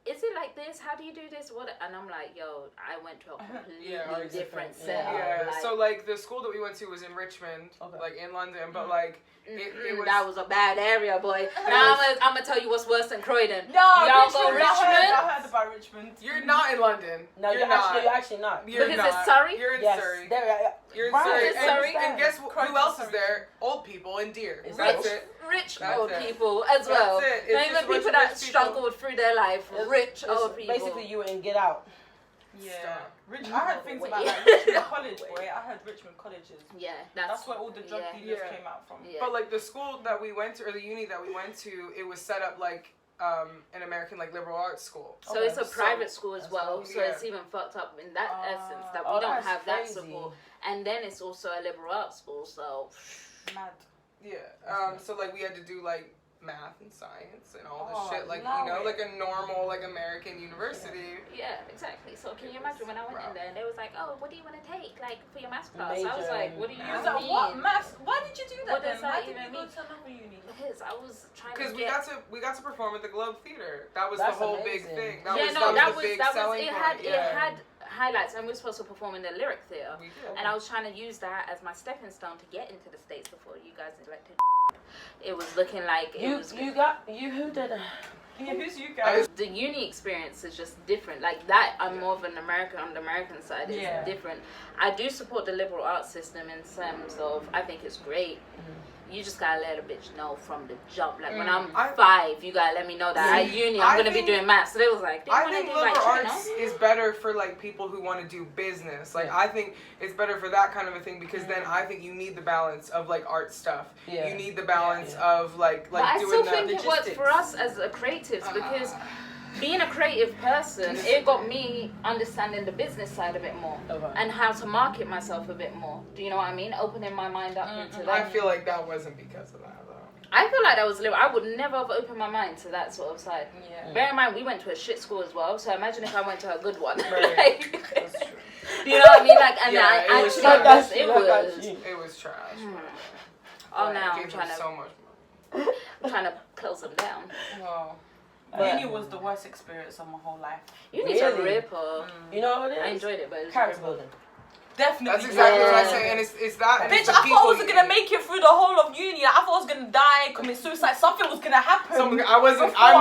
Is it like this? How do you do this? What? And I'm like, yo, I went to a completely different setup. Yeah, so like the school that we went to was in Richmond, like in London, but like it was... That was a bad area, boy. Now I'm gonna tell you what's worse than Croydon. No, y'all go Richmond. I heard about Richmond. You're not in London. No, you're actually not. You're because not. it's Surrey? You're in Yes, Surrey. you're in Surrey. It's Surrey. And guess who else is there? Old people and deer. That's it. Rich That's old it. people as well. That's it. It's Not just even people rich that people. struggled through their life. Rich old people. Basically, you were in Get Out. Yeah. Stop. I heard things about like Richmond College, boy. I heard Richmond colleges. Yeah, that's where all the drug dealers came out from. Yeah. But like the school that we went to, or the uni that we went to, it was set up like an American like liberal arts school. So it's a private school as well. So it's even fucked up in that essence that we don't have that support. And then it's also a liberal arts school. So mad. Yeah. So like we had to do like math and science and all this shit, like you know, like a normal like American university. Yeah, exactly. So can you imagine when I went in there and they was like, oh, what do you want to take like for your maths class? I was like, what do you mean? What maths? Why did you do that? What does that even Why did you mean? go to another uni? Because I was trying to Because get... we got to perform at the Globe Theater. That was the whole big thing. That was the big selling point. It had highlights, and we were supposed to perform in the Lyric Theatre. We did. And I was trying to use that as my stepping stone to get into the States before you guys elected. It was looking like who did Yeah, who's you guys? the uni experience is just different. Like that, I'm more of an American. On the American side, it's different. I do support the liberal arts system in terms of I think it's great. You just gotta let a bitch know from the jump. Like when I'm 5, you gotta let me know that at uni I'm gonna be doing math. So they was like, I think liberal arts is better for like people who want to do business. Like I think it's better for that kind of a thing because then I think you need the balance of like art stuff. You need the balance of like but I doing still the think it works for us as creatives because being a creative person, it got me understanding the business side a bit more and how to market myself a bit more. Do you know what I mean? Opening my mind up into that. I feel like that wasn't because of that though. I feel like that was I would never have opened my mind to that sort of side. Yeah. Bear in mind, we went to a shit school as well, so imagine if I went to a good one. Right. Like, That's true. you know what I mean? Like, and It was trash. Oh, now I'm trying to so much money. I'm trying to close them down. Wow. Uni was the worst experience of my whole life. Uni's a ripper. You know what it is? I enjoyed it, but it was character building. Definitely. That's exactly what I say, and it's that. And bitch, it's the I thought I people wasn't gonna make it through the whole of uni. I thought I was gonna die, commit suicide. Something was gonna happen. I'm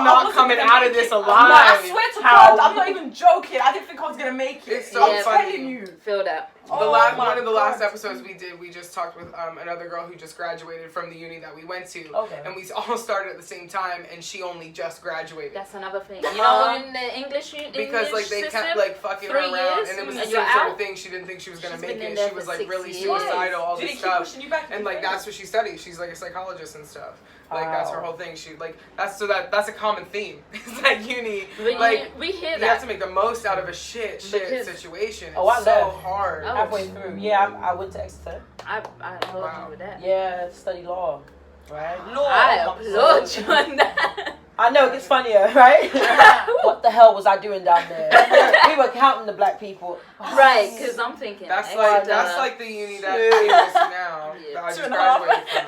not coming out of this alive. No, I swear to God, I'm not even joking. I didn't think I was gonna make it. It's so funny. I'm telling you. Feel that. One of the last episodes we did, we just talked with another girl who just graduated from the uni that we went to. And we all started at the same time, and she only just graduated. That's another thing. You know, in the English because like they system, kept like fucking her around, and it was the same sort of thing. She didn't think she was gonna make it. She was like really suicidal, all this stuff. And like that's what she studies. She's like a psychologist and stuff. Like that's her whole thing. She like that's a common theme. It's like uni. Like we hear that. You have to make the most out of a shit situation. It's I so hard. Halfway through, I went to Exeter. I applaud you with that. Yeah, study law, right? I applaud you on that. I know, it gets funnier, right? What the hell was I doing down there? We were counting the black people. Right, because I'm thinking. That's like the uni that famous now that I just graduated from.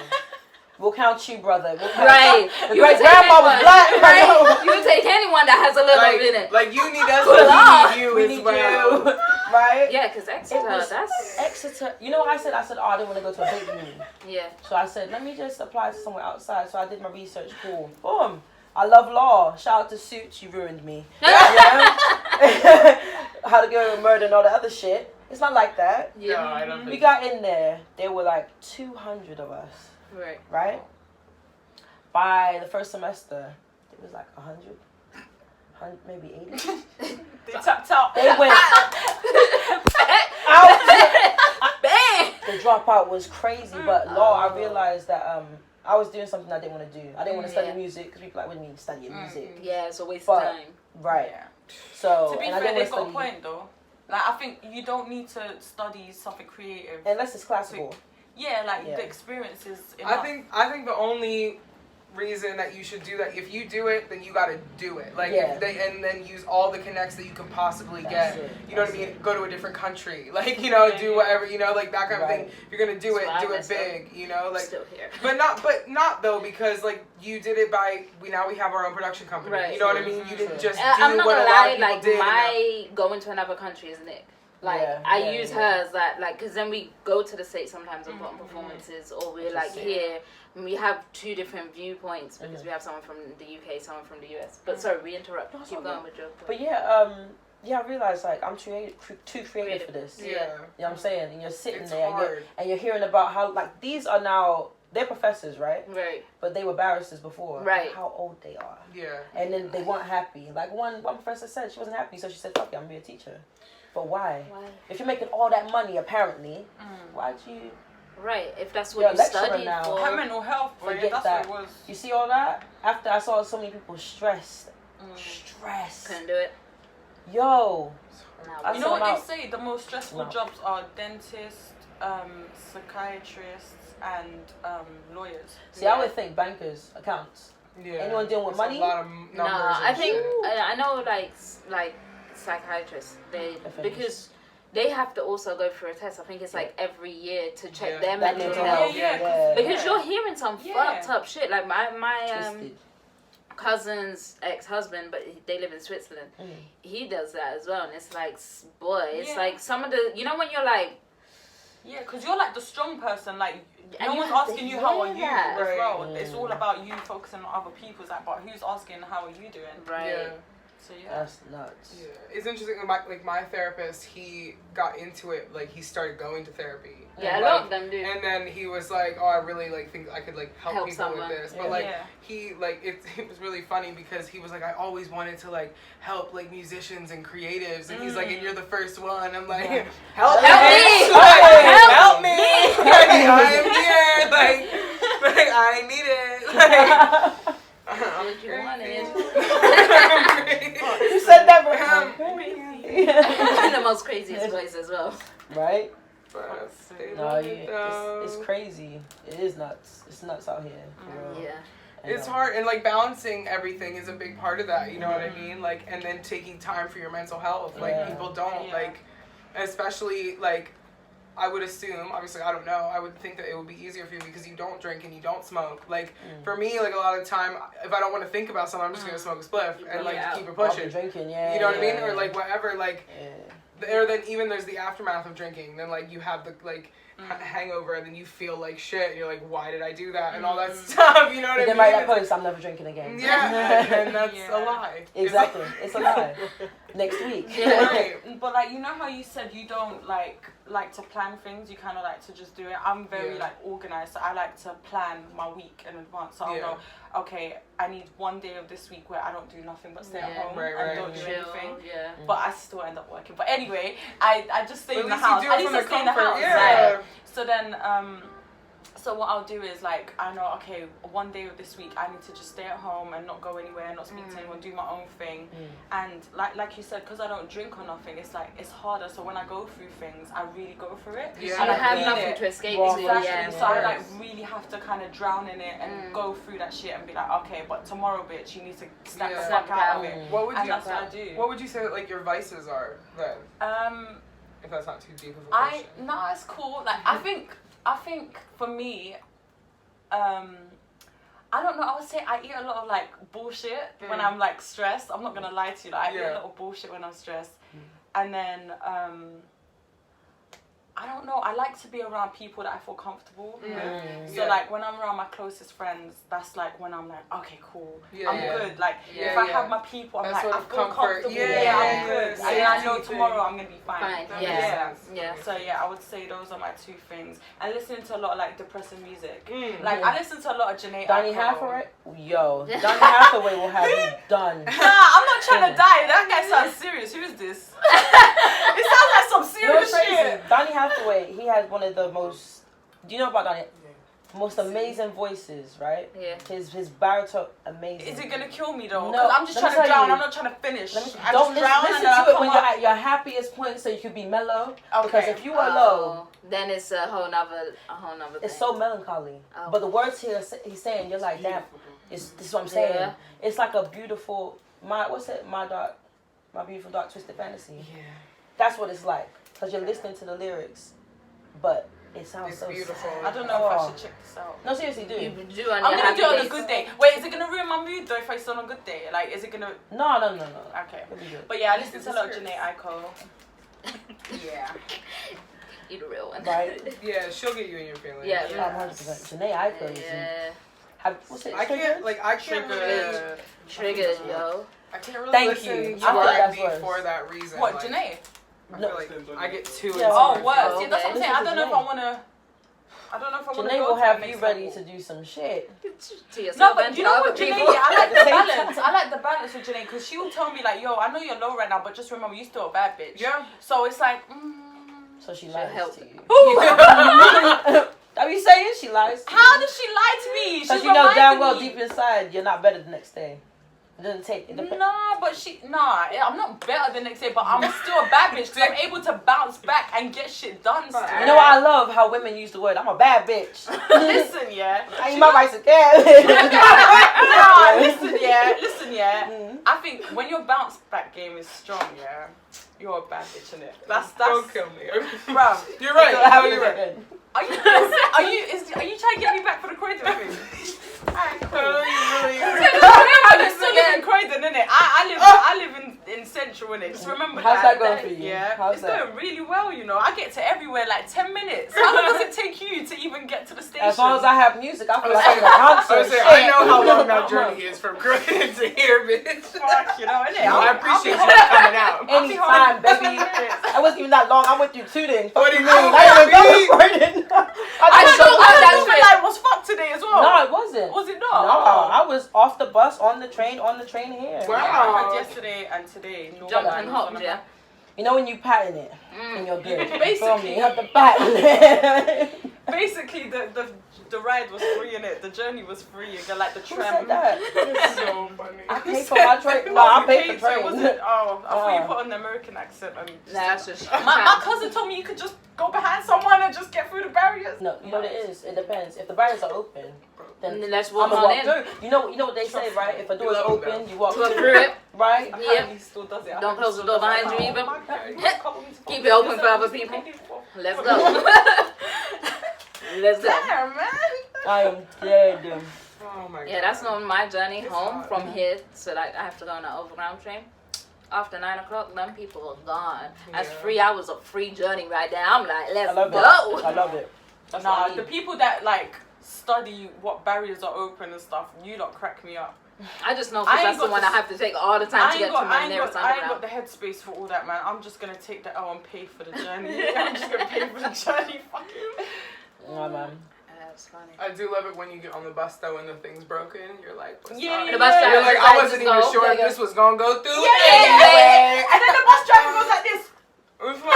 We'll count you, brother. We'll count Right. The great grandma was black. Right. You take anyone that has a little in it. Like uni does need you We as need well. you. Right? Yeah, because Exeter, You know what I said? I said, oh, I didn't want to go to a big uni. Yeah. So I said, let me just apply to somewhere outside. So I did my research. Cool. Boom. I love law. Shout out to Suits. You ruined me. How to go and murder and all the other shit. It's not like that. Yeah. No, I don't think We got in there. There were like 200 of us. Right? By the first semester, it was like 100, maybe 80. They tapped out. They went out. The dropout was crazy, but law, I realized that I was doing something I didn't want to do. I didn't want to study music because people like, what do you mean studying music? Yeah, it's a waste of time. Right. Yeah. So, to be fair, they've got a point though. Like, I think you don't need to study something creative unless it's classical. Yeah, like the experience is enough. I think the only reason that you should do that, if you do it, then you gotta do it. Like and then use all the connects that you can possibly get. You know what I mean? Go to a different country. Like, you know, do whatever, you know, like that kind of thing. If you're gonna do it big, you know, like still here. But not though, because like you did it by we have our own production company. Right. You know what I mean? You didn't just do I'm not what gonna a lot lie, of people like did. my going to another country is Nick. Like, I use hers, like, because then we go to the States sometimes and put on performances, or we're, like, here, and we have two different viewpoints, because we have someone from the UK, someone from the US. But, sorry, we interrupt. Keep going with your point. But, I realized, like, I'm too creative for this. Yeah. You know what I'm saying? And you're sitting It's there, hard. and you're hearing about how, like, these are now, they're professors, right? Right. But they were barristers before. Right. How old they are. Yeah. And then they weren't happy. Like, one professor said she wasn't happy, so she said, fuck it, I'm going to be a teacher. But why? If you're making all that money, apparently, why'd you... Right, if that's what you studied now. for. Her mental health, Forget that's that. what it was. You see all that? After I saw so many people stressed. Couldn't do it. Yo. You know what they say? The most stressful jobs are dentists, psychiatrists, and lawyers. See, I would think bankers, accounts. Yeah. Anyone dealing with money? A lot of numbers. I think I know like psychiatrists. Because they have to also go through a test. I think it's like every year to check their mental health. Because you're hearing some fucked up shit. Like my cousin's ex-husband, but they live in Switzerland. He does that as well, and it's like, boy, it's like some of the, you know, when you're like, because you're like the strong person, like no you one's have to asking you how are you that. as well. It's all about you focusing on other people's, like, but who's asking how are you doing? Right. Yeah. So That's nuts. Yeah. It's interesting. My therapist, he got into it. Like, he started going to therapy. Yeah, a lot of them do. And then he was like, "Oh, I really think I could help people someone. with this." Yeah. But he it was really funny because he was like, "I always wanted to help musicians and creatives," and he's like, "And you're the first one." I'm like, "Help me! Help me! I am here! I need it!" You wanted. You said that, but The most craziest voice as well. Right? No, it's crazy. It is nuts. It's nuts out here. For real. Yeah. It's hard, and balancing everything is a big part of that. You know what I mean? And then taking time for your mental health. People don't especially I would assume, obviously I don't know, I would think that it would be easier for you because you don't drink and you don't smoke. For me, a lot of the time, if I don't want to think about something, I'm just going to smoke a spliff and keep it pushing. Drinking, you know what I mean? Or whatever, or then even there's the aftermath of drinking. Then you have the hangover and then you feel like shit. And you're like, why did I do that? And all that stuff, you know what I mean? Then write that post, I'm never drinking again. Yeah, and that's a lie. Exactly. It's a lie. Next week. Yeah, right. But you know how you said you don't like to plan things, you kind of like to just do it. I'm very organized, so I like to plan my week in advance. So I'll go, okay, I need one day of this week where I don't do nothing but stay at home and don't do anything. Yeah. But I still end up working. But anyway, I just stay in the least house. you do it I need from to the stay in the comfort, house. yeah. So then So what I'll do is like, I know, okay, one day of this week I need to just stay at home and not go anywhere, not speak to anyone, do my own thing. And like you said, because I don't drink or nothing, it's like, it's harder. So when I go through things, I really go through it. Yeah. And I I have feel nothing it. to escape Well, to. Exactly. Yeah. So I like really have to kind of drown in it and go through that shit and be like, okay, but tomorrow, bitch, you need to snap the fuck out of it. What would And you? that's what I do. What would you say that like your vices are then? If that's not too deep of a question. No, it's cool. Like I think for me, I don't know. I would say I eat a lot of like bullshit when I'm like stressed. I'm not gonna lie to you. Like I eat a lot of bullshit when I'm stressed, and then I don't know. I like to be around people that I feel comfortable with. So like when I'm around my closest friends, that's like when I'm like, okay, cool, I'm good. Like if I have my people, I'm that like, I sort feel of comfort. comfortable. Yeah, I'm good. yeah. And I know tomorrow I'm gonna be fine. Yeah. So yeah, I would say those are my two things. And listening to a lot of like depressing music. Like I listen to a lot of Janae. Donny Hathaway? Yo, Donny Hathaway will have you done. Nah, I'm not trying to die. That guy sounds serious. Who is this? It sounds like some serious shit. Donny Hathaway, he has one of the most. Do you know about Donny? Most amazing voices, right? Yeah. His baritone, amazing. Is it gonna kill me though? No, I'm just let me trying to tell drown. you. I'm not trying to finish. I Don't just drown listen and then to it I when come you're up. at your happiest point, so you can be mellow. Okay. Because if you are low, then it's a whole nother thing. it's so melancholy. Oh. But the words he's saying, you're like, damn. This is what I'm saying. Yeah. It's like a beautiful, my beautiful dark twisted fantasy. Yeah. That's what it's like. Because you're listening to the lyrics, but it sounds It's so beautiful. sad. I don't know if I should check this out. No, seriously, do. You do I'm gonna do it on a good day. Wait, is it gonna ruin my mood though if I on a good day? Like, is it gonna? No. Okay. It'll be good. But yeah, I listen to a lot of Janae Aiko. Yeah. You the real one. Right? Yeah, she'll get you in your feelings. Yeah. 100%. Janae Aiko is. Yeah. What's it? I can't Triggered. Triggered, yo. I can't really Thank listen you. to I think R&B that's for that reason. What, like, Janae? I feel like I get too into Yeah. my Oh, what? feelings. See, that's what I'm saying. I don't know if I wanna. I don't know if I wanna Janae go will to have the you next ready level. to do some shit. To yourself No, but and you to know other what, Janae? people. Yeah, I like At the the same balance. I like the balance with Janae because she will tell me like, yo, I know you're low right now, but just remember, you're still a bad bitch. Yeah. So it's like, So she lies help. to you. Are you saying she lies to you? how does she lie to me? Because She's you know damn reminding well me. deep inside you're not better the next day. It doesn't take. Nah, but I'm not better the next day, but I'm still a bad bitch because I'm able to bounce back and get shit done. Still. You know what I love? How women use the word, I'm a bad bitch. Listen, yeah. I ain't my rights again. Listen, yeah. I think when your bounce back game is strong, yeah, you're a bad bitch, innit? That's Don't kill me. bruv. You're right. You're right. Are you trying to get me back for the Croydon thing? Alright, cool. I'm still living in Croydon, innit? I live in Central, innit? Just remember How's that going for you? Yeah, How's it's that? going really well, you know. I get to everywhere like 10 minutes. How long does it take you to even get to the station? As long as I have music, I feel like I'm in a I concert. was saying, I know how long that journey is from Croydon to here, bitch. Fuck, you know, innit? I appreciate you coming out. Anytime, baby. That wasn't even that long. I went through 2 days. What do you mean? I didn't even go to I thought that was fucked today as well. No, it wasn't. Was it No, not? I was off the bus, on the train here. Wow. I had yesterday and today. No Jumped lie, and no hopped, fun. yeah. You know when you pattern it and you're good. Basically. You feel me? You have to pattern it. Basically, the ride was free in it. The journey was free. You get like the Who tram. said that? It's so funny. I paid for my train. No, I paid for Was train. it? Oh, I thought you put an American accent. And That's just. my cousin told me you could just go behind someone and just get through the barriers. No, you know what it is? It depends. If the barriers are open, then Let's I'm walk gonna on walk in. through. You know what they say, right? If a door is love open, that. you walk Look through, through it. right? Yep. He still does it. Don't close the door behind you either. Keep it Keep open for other people. Let's go. Let's go. Damn, man. I am dead. Oh my god. Yeah, that's on my journey It's home hard. from here. So like I have to go on an overground train. After 9 o'clock, them people are gone. That's Yeah. 3 hours of free journey right there. I'm like, I let's love go. it. I love it. That's what I Nah, the need. people that like study what barriers are open and stuff, you lot crack me up. I just know I because ain't that's the got one the- I have to take all the time to get to my nearest I ain't got underground. the headspace for all that, man. I'm just gonna take the L and pay for the journey. I'm just gonna pay for the journey. Fuck you. Yeah, man. That's funny. I do love it when you get on the bus though and the thing's broken. You're like, what's Yeah, up? The bus driver You're like, just I like, wasn't just even go. sure if Yeah, this was gonna go through. Yeah. And then the bus driver goes like this. It was fine.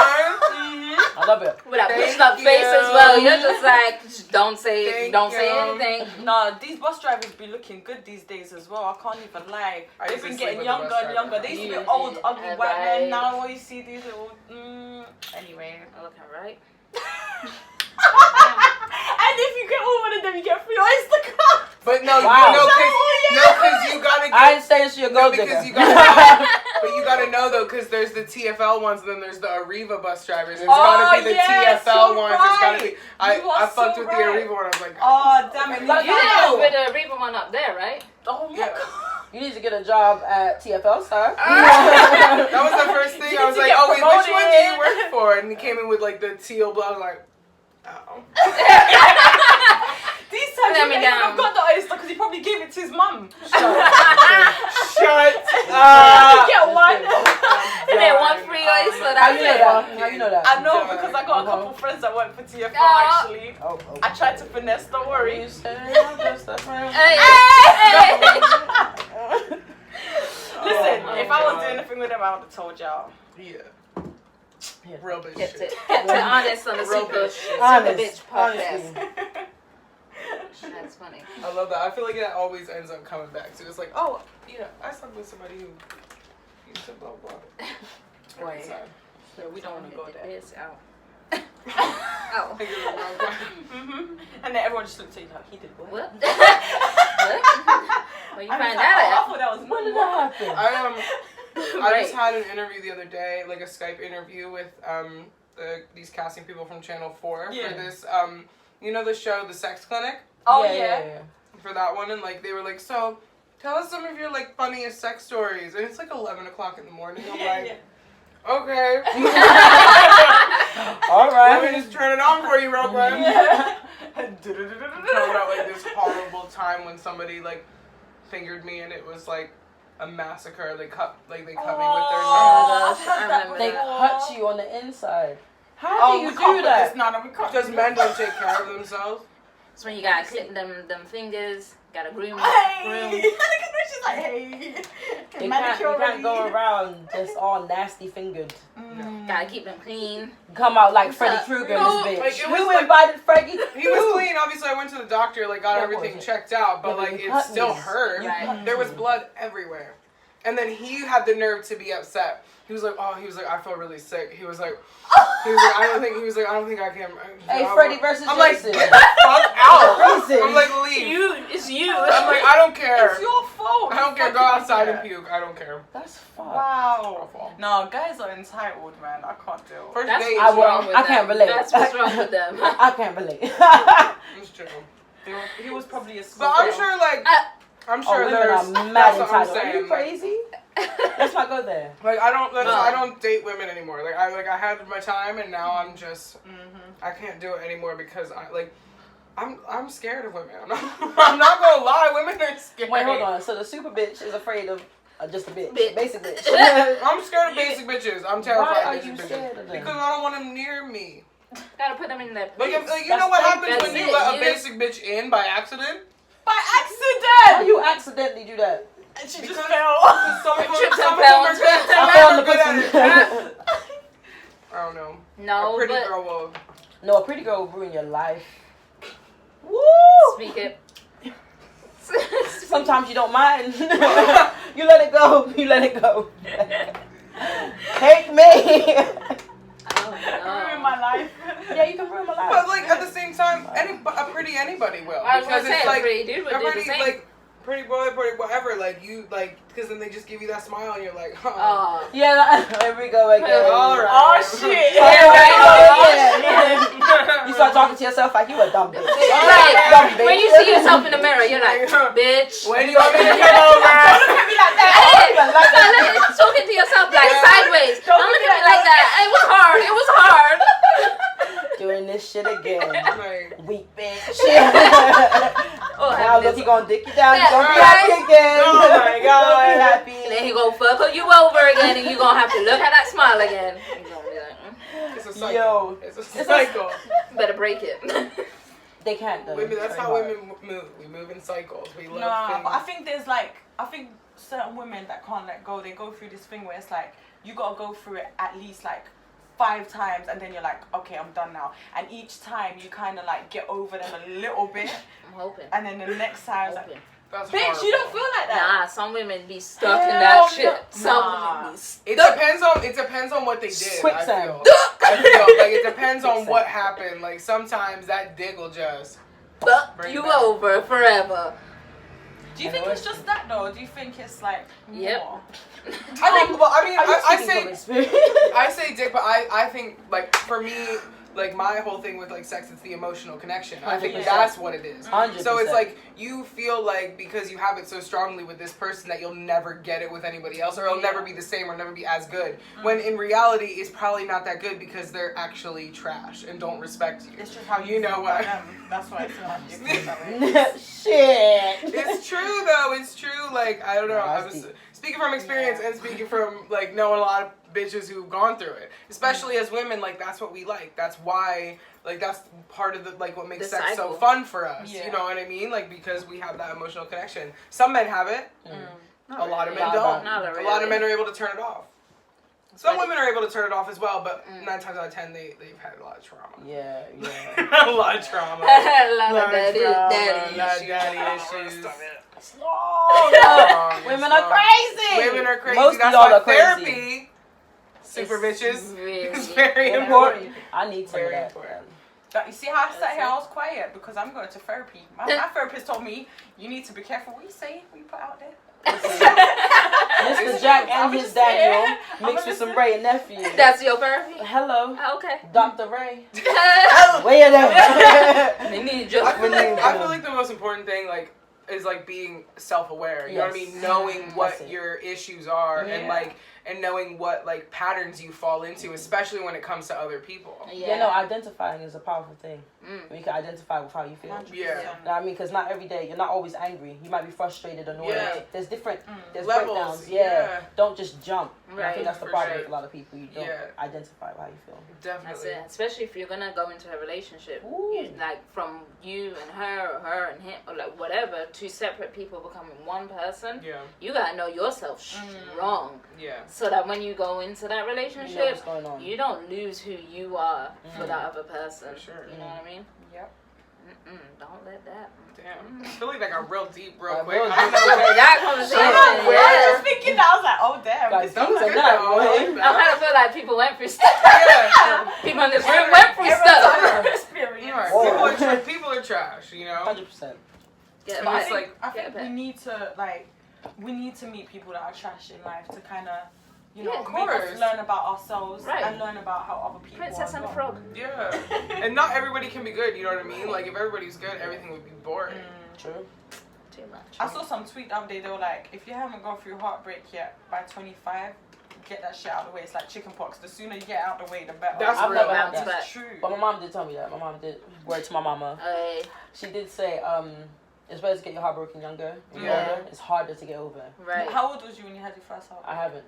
I Love it. With that Thank pushed up you. face as well. You're just like, just don't say anything. Nah, these bus drivers be looking good these days as well. I can't even lie. They've been getting younger and younger. They used to be old, ugly white men. Now all you see these little. Anyway. Okay, right. And if you get all one of them, you get free Oyster card. But no, Wow. because you gotta get. I ain't saying she a gold digger. Because you gotta, but you gotta know though, because there's the TFL ones, and then there's the Arriva bus drivers. It's gotta be the TFL ones. It's gotta be. I fucked with the Arriva one. I was like, oh damn it! You did with the Reba one up there, right? Oh my god. You need to get a job at TFL, sir. that was the first thing. I was to like, get oh wait, which one do you promoted. work for? And he came in with like the teal blue. I was like, oh. These times Let you me may down. have got the Oyster because he probably gave it to his mum. Shut You get one. And then one free oyster. How That's you know it. that? How you know that? I know because I got a couple friends that work for TFL actually. Oh, I tried to finesse, don't worry. You say I'm just a friend. Hey. Listen, Oh, if I was God. doing anything with them, I would have told y'all. Yeah. Real bitch Get shit. to honest on the Real SuperBitch Honest, Podcast. honestly. That's funny. I love that. I feel like that always ends up coming back to. It's like, oh, yeah, I slept with somebody who used to blah blah. Boy. Sorry. So we don't want to go there. This out. Oh. I think it was the wrong one. And then everyone just looked at you like, he did what? What? What? Well, you I was find like, out. I thought that was When did one. that happen? I just had an interview the other day, like a Skype interview with these casting people from Channel 4 Yeah. for this you know the show The Sex Clinic? Oh yeah. For that one, and like they were like, so tell us some of your like funniest sex stories, and it's like 11 o'clock in the morning. I'm like, okay. All Let me right. just turn it on for you real quick. Yeah. Talking about like this horrible time when somebody like fingered me and it was like a massacre. They cut me with their nails. Oh, I've heard I that remember They before. cut you on the inside. How do you we can't do put that? this- No, we can't. Just men don't take care of themselves. That's when you gotta clip them fingers. Gotta groom. Hey! Look at her, she's like, hey. You Manicure can't go already. around just all nasty fingered. Gotta keep them clean. Come out like Freddy up? Krueger in No, this bitch. like, it was Who like- invited Freddy? He was clean. Obviously, I went to the doctor, like got Yeah, everything boy. checked out, but Yeah, but like you it cut still me. hurt. You Right. cut There was me. blood everywhere. And then he had the nerve to be upset. He was like, I feel really sick. He was like, I don't think I can. Hey, Freddy versus I'm like, Jason. get the fuck out. Jason. I'm like, leave. It's you. I'm like, I don't care. It's your fault. I don't care. Go outside and puke. I don't care. That's fucked. Wow. Awful. No, guys are entitled, man. I can't do it. First That's date what's is wrong wrong. with I them. can't relate. That's what's wrong with them. I can't relate. It's true. He was probably a But I'm sure, like, I'm sure women there's. are mad That's what I'm entitled. Are you saying. crazy? Let's not go there. Like I don't No. I don't date women anymore. Like I had my time and now I'm just I can't do it anymore because I'm scared of women. I'm not gonna lie, women are scary. Wait, hold on. So the super bitch is afraid of just a bitch. Bitch. Basic bitch. I'm scared of basic bitches. I'm terrified Why of are basic you bitches. scared of them? Because I don't want them near me. Gotta put them in their Like, place. if, you know what happens that's when you it. let a You basic bitch in by accident? By Why accident! you accidentally do that? And she Because- just fell. Some of them Trips and are good. fell. Some I fell of in them the are good at it. pussy. I don't know. No, A pretty but girl will. No, a pretty girl will ruin your life. Woo! speak it. Sometimes you don't mind. You let it go. You let it go. Take me. Ruin my life. Yeah, you can ruin my life. But like at the same time, anybody will. I was gonna Because say, it's like pretty dude would a do the pretty same. like pretty boy, pretty whatever. Like you like because then they just give you that smile and you're like, oh. Oh. Yeah, here we go again. All right. Oh shit. Yeah, right. Yeah. You start talking to yourself like you a dumb bitch. Right. Dumb bitch. When you see yourself in the mirror, you're like, bitch. When you want me to get over? Don't look at me like that. Hey, start talking to yourself like sideways. Don't look at me like that. It was hard. It was hard. Doing this shit again. Like, Weak bitch. Oh, Now look, he gonna dick you down. You Yeah, gonna be right. happy again. Oh my God. Gonna be happy. And then he gonna fuck you over again, and you gonna have to look at that smile again. You gonna be like, it's a cycle. Yo. It's a cycle. better break it. They can't though. Women, that's It's how very women move. We move in cycles. We love Nah, things. but I think certain women that can't let go, they go through this thing where it's like you gotta go through it at least like 5 times, and then you're like, okay, I'm done now. And each time you kind of like get over them a little bit. I'm hoping. And then the next time, it's like, That's bitch, horrible. you don't feel like that. Nah, some women be stuck in that shit. Some women be stuck. It depends on what they did. Quicksand. I feel like it depends on what happened. Like sometimes that dick will just Fuck bring you it back. over forever. Do you think it's just that though? Or do you think it's like Yep. more? I think. Well, I mean, I I say dick, but I think like for me, like my whole thing with like sex, it's the emotional connection. I think 100%. that's what it is. 100%. So it's like you feel like because you have it so strongly with this person that you'll never get it with anybody else, or it'll never be the same, or never be as good. When in reality, it's probably not that good because they're actually trash and don't respect you. It's just how You know feel what? about them. That's why I feel like you feel that way. Shit. It's true though. It's true. Like I don't know. I was speaking from experience and speaking from like knowing a lot of bitches who've gone through it. Especially as women, like that's what we like. That's why. Like that's part of the like what makes The sex cycle. so fun for us. Yeah. You know what I mean? Like because we have that emotional connection. Some men have it. A lot of men don't. Not A lot of men are able to turn it off. Some women are able to turn it off as well, but 9 times out of 10 they've had a lot of trauma. Yeah. A lot of trauma. A lot of Daddy daddy issues. Oh, no. Women are crazy. Women are crazy. Most of That's y'all why are crazy. therapy, super bitches, is very important. I need some of Very that. important. You see how I sat here? I was quiet because I'm going to therapy. My therapist told me you need to be careful what you say, what you put out there. Mr. Jack and I'm his just Daniel saying. mixed with some Ray and nephew. That's your therapy? Hello, Oh, okay. Dr. Ray. Where you there? They need your I feel like the most important thing, like, is like being self-aware. You know what I mean? Knowing what your issues are and knowing what like patterns you fall into, especially when it comes to other people. Yeah, no, identifying is a powerful thing. When you can identify with how you feel. 100%. Yeah. You know what I mean? Because not every day, you're not always angry. You might be frustrated, annoyed. Yeah. There's different, there's Levels, breakdowns. yeah. Don't just jump. And I Right. think that's the For problem sure. with a lot of people. You don't identify with how you feel. That's Definitely. it. Especially if you're gonna go into a relationship, Ooh. you, like from you and her, or her and him, or like whatever, 2 separate people becoming one person. Yeah. You gotta know yourself strong, Yeah. so that when you go into that You know relationship, what's going on. you don't lose who you are for that other person. For sure. You know what I mean? Yep. Don't let that. Damn. I feel like that got real deep real quick. real I don't deep. know. Okay, that conversation. I was Yeah. just thinking that. I was like, oh damn. Guys, That was things are good not though. I like going. that. I kind of feel like people went through stuff. Yeah. People in this room went through stuff. Experience. Right. Whoa. People are trash, you know? 100%. Yeah, But but it's like- I think Yeah, we need to meet people that are trash in life to kind of, you know, Yeah, of make us course. learn about ourselves Right. and learn about how other people Princess are and the as Frog. Yeah. And not everybody can be good, you know what I mean? Like, if everybody's good, everything would be boring. True. Too much. I saw some tweet the other day, they were like, if you haven't gone through heartbreak yet, by 25, get that shit out of the way. It's like chickenpox. The sooner you get out of the way, the better. That's I've real. never had Bounce that. back. True. But my mom did tell me that. My mom did. Word to my mama. She did say, it's better to get your heart broken younger. When you're Yeah. older. It's harder to get over. Right. How old was you when you had your first I heartbreak? haven't.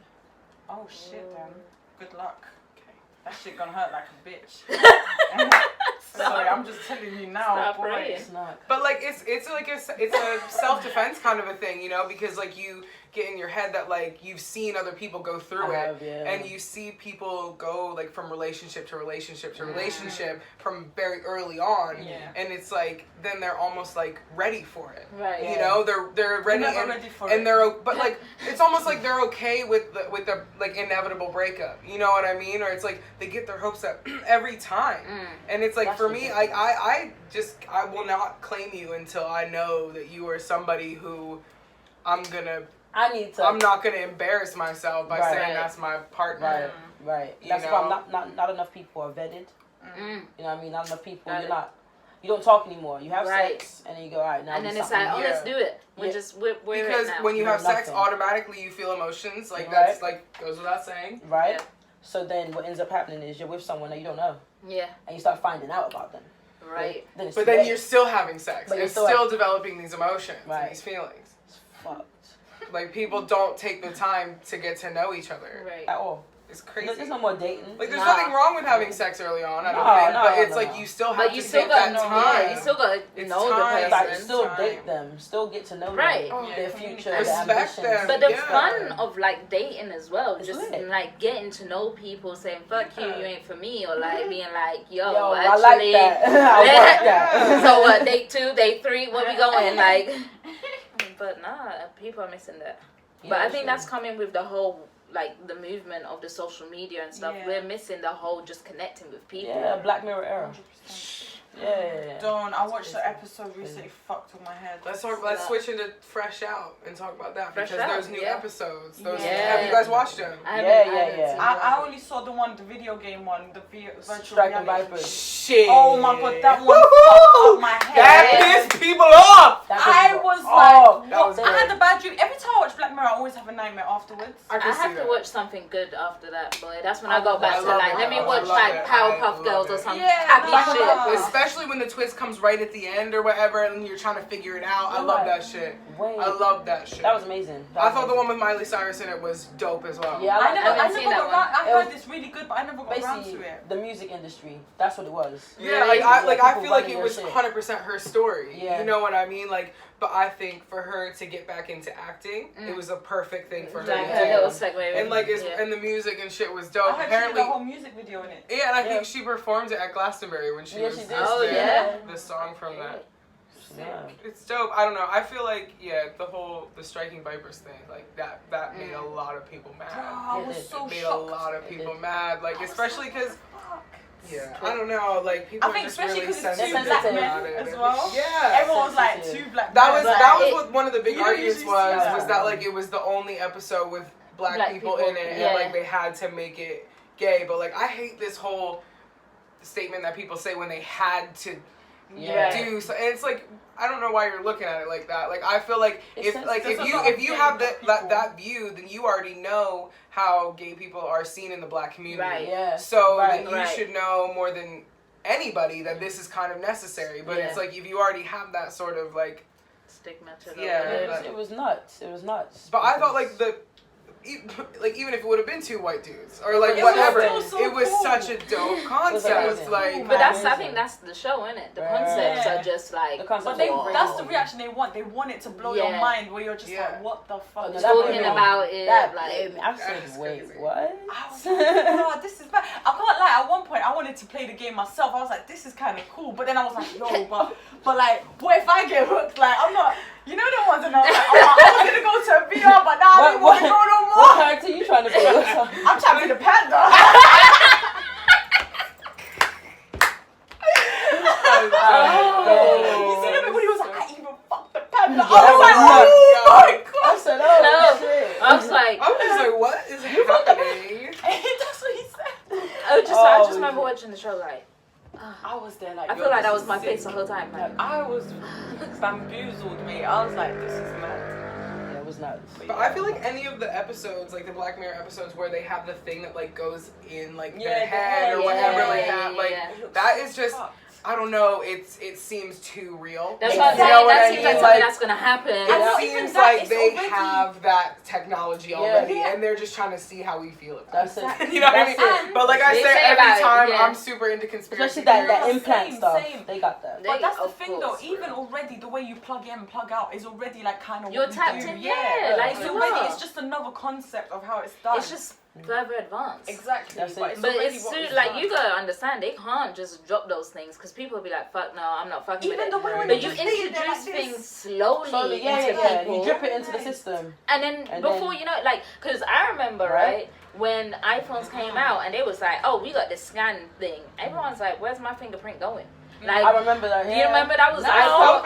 Oh shit, then. Good luck. That shit gonna hurt like a bitch. Sorry, I'm just telling you now. Stop boy. praying. It's not. But like it's like it's a self-defense kind of a thing, you know, because like you get in your head that like you've seen other people go through I it, have, yeah. and you see people go like from relationship to relationship to relationship from very early on, Yeah. and it's like then they're almost like ready for it. Right. You know, they're ready, never and, ready for and it. they're but like it's almost like they're okay with the like inevitable breakup. You know what I mean? Or it's like they get their hopes up every time, and it's like That's for me, ridiculous. I will not claim you until I know that you are somebody who I'm not gonna embarrass myself by Right. saying that's my partner. Right. You That's know? why not enough people are vetted. You know what I mean? Not enough people. Got You don't talk anymore. You have Right. sex, and then you go, all right, now And we then it's something. like, oh, Yeah. let's do it. We're Yeah. just we're Because it now. when you have sex, Nothing. automatically you feel emotions. Like Right. that's like goes without saying. Right? Yeah. So then what ends up happening is you're with someone that you don't know, Yeah. and you start finding out about them. Right. Then it's But too then late. you're still having sex But you're and still still developing these emotions Right. and these feelings. It's fucked. Like people don't take the time to get to know each other. Right. At all. It's crazy. There's no more dating. Like, there's nothing wrong with having sex early on, I don't think. But it's like you still have to take that time. You still got to know the person. Like, still date them. Still get to know them. Their future, their ambitions. Them. But the fun of, like, dating as well, it's just, lit. like, getting to know people, saying, fuck you, you ain't for me, or, like, being like, yo I actually. like that. I like that. So, what, date 2, date 3, where we going? Like, but nah, people are missing that. But I think that's coming with the whole, like, the movement of the social media and stuff. We're missing the whole just connecting with people. Yeah, Black Mirror era. 100%. Yeah. Don't. I watched the episode recently. Fucked with my head. Let's switch into Fresh Out and talk about that because there's new episodes. Have you guys watched them? I only saw the video game one, the virtual Striking reality. Vipers. Shit. Oh my god, that one fucked up my head. That pissed people off. I was like, I had a bad dream. Every time I watch Black Mirror, I always have a nightmare afterwards. I have to watch something good after that, boy. That's when I go back to like, let me watch like Powerpuff Girls or something happy shit. Especially when the twist comes right at the end or whatever, and you're trying to figure it out. I love that shit. I love that shit. That was amazing. I thought the one with Miley Cyrus in it was dope as well. Yeah, I never got around. I heard it's really good, but I never got around to it. The music industry. That's what it was. Yeah, I feel like it was 100% her story. Yeah. You know what I mean? Like, but I think for her to get back into acting, it was a perfect thing for her to do. And like, and the music and shit was dope. Apparently, the whole music video in it. Yeah, and I think she performed it at Glastonbury when she was the song from that. Yeah. It's dope. I don't know. I feel like the Striking Vipers thing, like that made a lot of people mad. I was so shocked. It made a lot of people mad, like especially because. Yeah, I don't know. Like people are just really sensitive black men about it as well. Yeah, everyone was like 2 black. That was what one of the big arguments was that like it was the only episode with black people in it, and like they had to make it gay. But like I hate this whole statement that people say when they had to do so, and it's like I don't know why you're looking at it like that. Like I feel like if you have that view, then you already know how gay people are seen in the black community. Right. Yeah. So then you should know more than anybody that this is kind of necessary. But it's like if you already have that sort of like stigma to it was nuts. It was nuts. But I thought like even if it would have been 2 white dudes or like whatever, it was such a dope concept. Like, but I think that's the show, isn't it? The concepts are just like. But that's the reaction they want. They want it to blow your mind, where you're just like, what the fuck? Talking about it. I said, wait, what? I was like, oh, this is bad. I can't lie. At one point, I wanted to play the game myself. I was like, this is kind of cool. But then I was like, yo, but like, what if I get hooked? Like, I'm not. You know the ones that I was like, oh, I was gonna go to a VR, but now I don't want to go no more. What character are you trying to be? I'm trying to be the panda. You see that when he was like, I even fucked the panda. I was like, oh my god. I said, oh shit. I was like, what is happening? That's what he said. I just remember watching the show like. I was there like. I feel like that was my face the whole time. Like I was bamboozled, mate. I was like, this is mad. Yeah, it was nuts. But I feel like any of the episodes, like the Black Mirror episodes, where they have the thing that like goes in like their head or whatever, like that, like that is just. I don't know. It seems too real. That's what I'm saying. That seems like something that's gonna happen. It seems like they have that technology already, and they're just trying to see how we feel about it. That's it. You know what I mean? But like I say every time, I'm super into conspiracy. Especially that implant stuff. They got that. But that's the thing, though. Even already, the way you plug in and plug out is already like kind of you're tapped in. Yeah, like it's already. It's just another concept of how it's done. It's just further advanced. Exactly. But it's like you gotta understand they can't just drop those things because people will be like, fuck no, I'm not fucking with it. But you introduce things slowly into people. You drip it into the system. And then before you know it, like, because I remember, right, when iPhones came out and they was like, oh, we got this scan thing. Everyone's like, where's my fingerprint going? Like, I remember that. You remember that was iPhone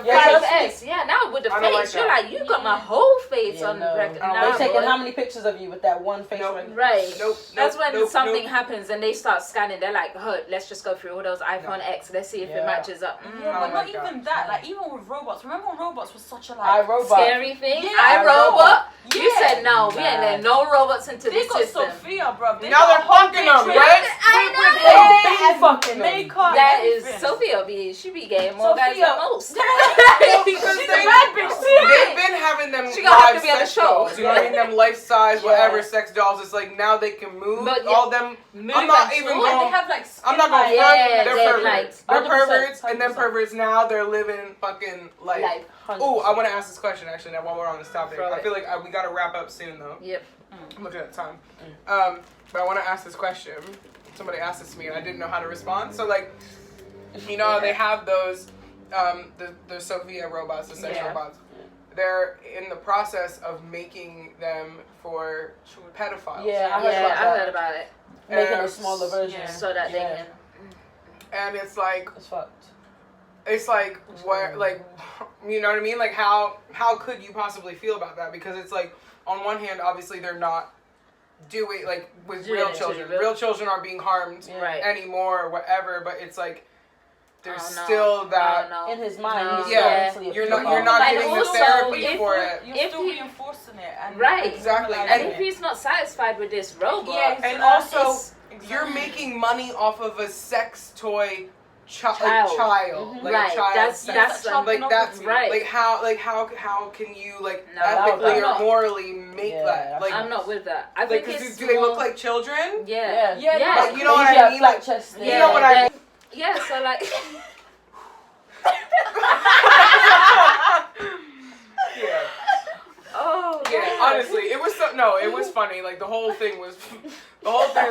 5S. Yeah, now with the face, like you're like, you got my whole face on the record. They're taking how many pictures of you with that one face? Right. That's when something happens and they start scanning. They're like, oh, let's just go through all those iPhone X. Let's see if it matches up. Yeah, but not even that. Like, even with robots. Remember when robots was such a scary thing? iRobot. You said no. We ain't letting no robots into this system. Sophia, bro. Now they're fucking them, right? I know. fucking makeup. That is everything. Sophia. She be getting more guys Sophia. than most. Because She's a bad bitch too. they've been having them She gonna have live to be on the sex show. dolls. You know what I mean? Them life size, Yeah. whatever sex dolls. It's like now they can move. But yeah, all them. move I'm not and even talk. going. They have like I'm not going Yeah, front. they're They're perverts. like- They're 100%, perverts, and then 100%. perverts now they're living fucking life. Like, Oh, I want to ask this question actually. Now while we're on this topic, Throw I it. feel like we gotta wrap up soon though. yep. I'm looking at the time. But I want to ask this question. Somebody asked this to me, and I didn't know how to respond. So like, you know, how they have those, the Sophia robots, the sex robots. They're in the process of making them for pedophiles. Yeah, I heard about it. Making a smaller version. Yeah. So that they Yeah. can. And it's like, It's fucked. it's like where, like, you know what I mean? Like how could you possibly feel about that? Because it's like, on one hand, obviously they're not doing like with Doing real it to children. real- Real children aren't being harmed Right. anymore or whatever. But it's like there's Oh, no. still that. Oh, no. In his mind, No. he's Yeah, still mentally you're not abused. getting the also, therapy if for we- it. You're If still he- reinforcing it. And Right. Exactly. And normalizing if he's not satisfied with this robot, Yeah, he's And gonna- also, it's- you're making money off of a sex toy child. Mhm. Like Right, a child that's- sex. that's like that's right. Like how can you like No, ethically I'm or not. morally make Yeah, that? Like I'm not with that. I like think it's do they look more- like children? Yeah. Yeah. Yeah. Like, you know what Usually I have mean? flat Like, chested. you know what I mean? Yeah, so like Yeah. oh Yeah, God. honestly, it was funny. Like the whole thing was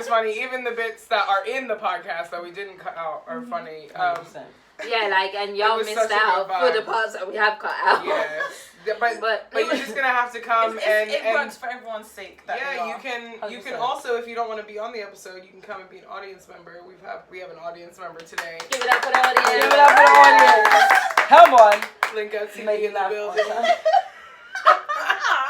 funny. Even the bits that are in the podcast that we didn't cut out are funny. 100%. Yeah, like and y'all was missed such a out good for the vibe. parts that we have cut out. Yeah, but you're just gonna have to come it and works for everyone's sake. That yeah, we you are. can 100%. also, if you don't want to be on the episode, you can come and be an audience member. We have an audience member today. Give it up for the audience. Give it up for the audience. Come on. Link out to Make me it in the laugh building. one time.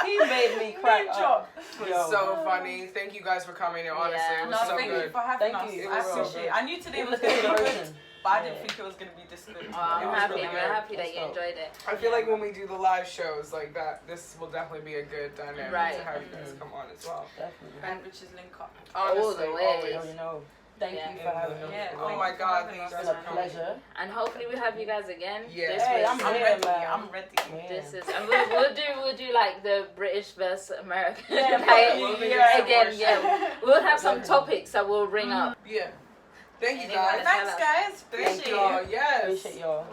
He made me crack Name up. drop. It was so funny. Thank you guys for coming. Honestly, Yeah. it was No, so thank good. you for having Thank us. you. It I was so appreciate it. good. I knew today Even was the going to be good, consideration. but I didn't think it was going to be this good. Oh, I'm It was happy. really I'm good. happy that you Let's go. enjoyed it. I feel like when we do the live shows like that, this will definitely be a good dynamic Right. to have you guys come on as well. Definitely. And Rich's link up. Honestly, the way. always. You know. Thank Yeah. you for having me. Yeah. Oh my God, thank you It's guys been for a coming. pleasure. And hopefully we have you guys again. Yeah. This Hey, was- I'm I'm here, ready. man. I'm ready. Man. This is, and we'll do like the British versus American. Yeah, like, we'll figure yeah, some again, more yeah. We'll have some topics that we'll bring up. Yeah. Thank you Anyone guys. Thanks, guys. Thank Appreciate y'all. it. Yes. Appreciate y'all.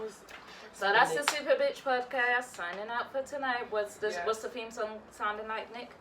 So that's the SuperBitch Podcast. Signing out for tonight. What's Yeah. the theme song sounding like, Nick?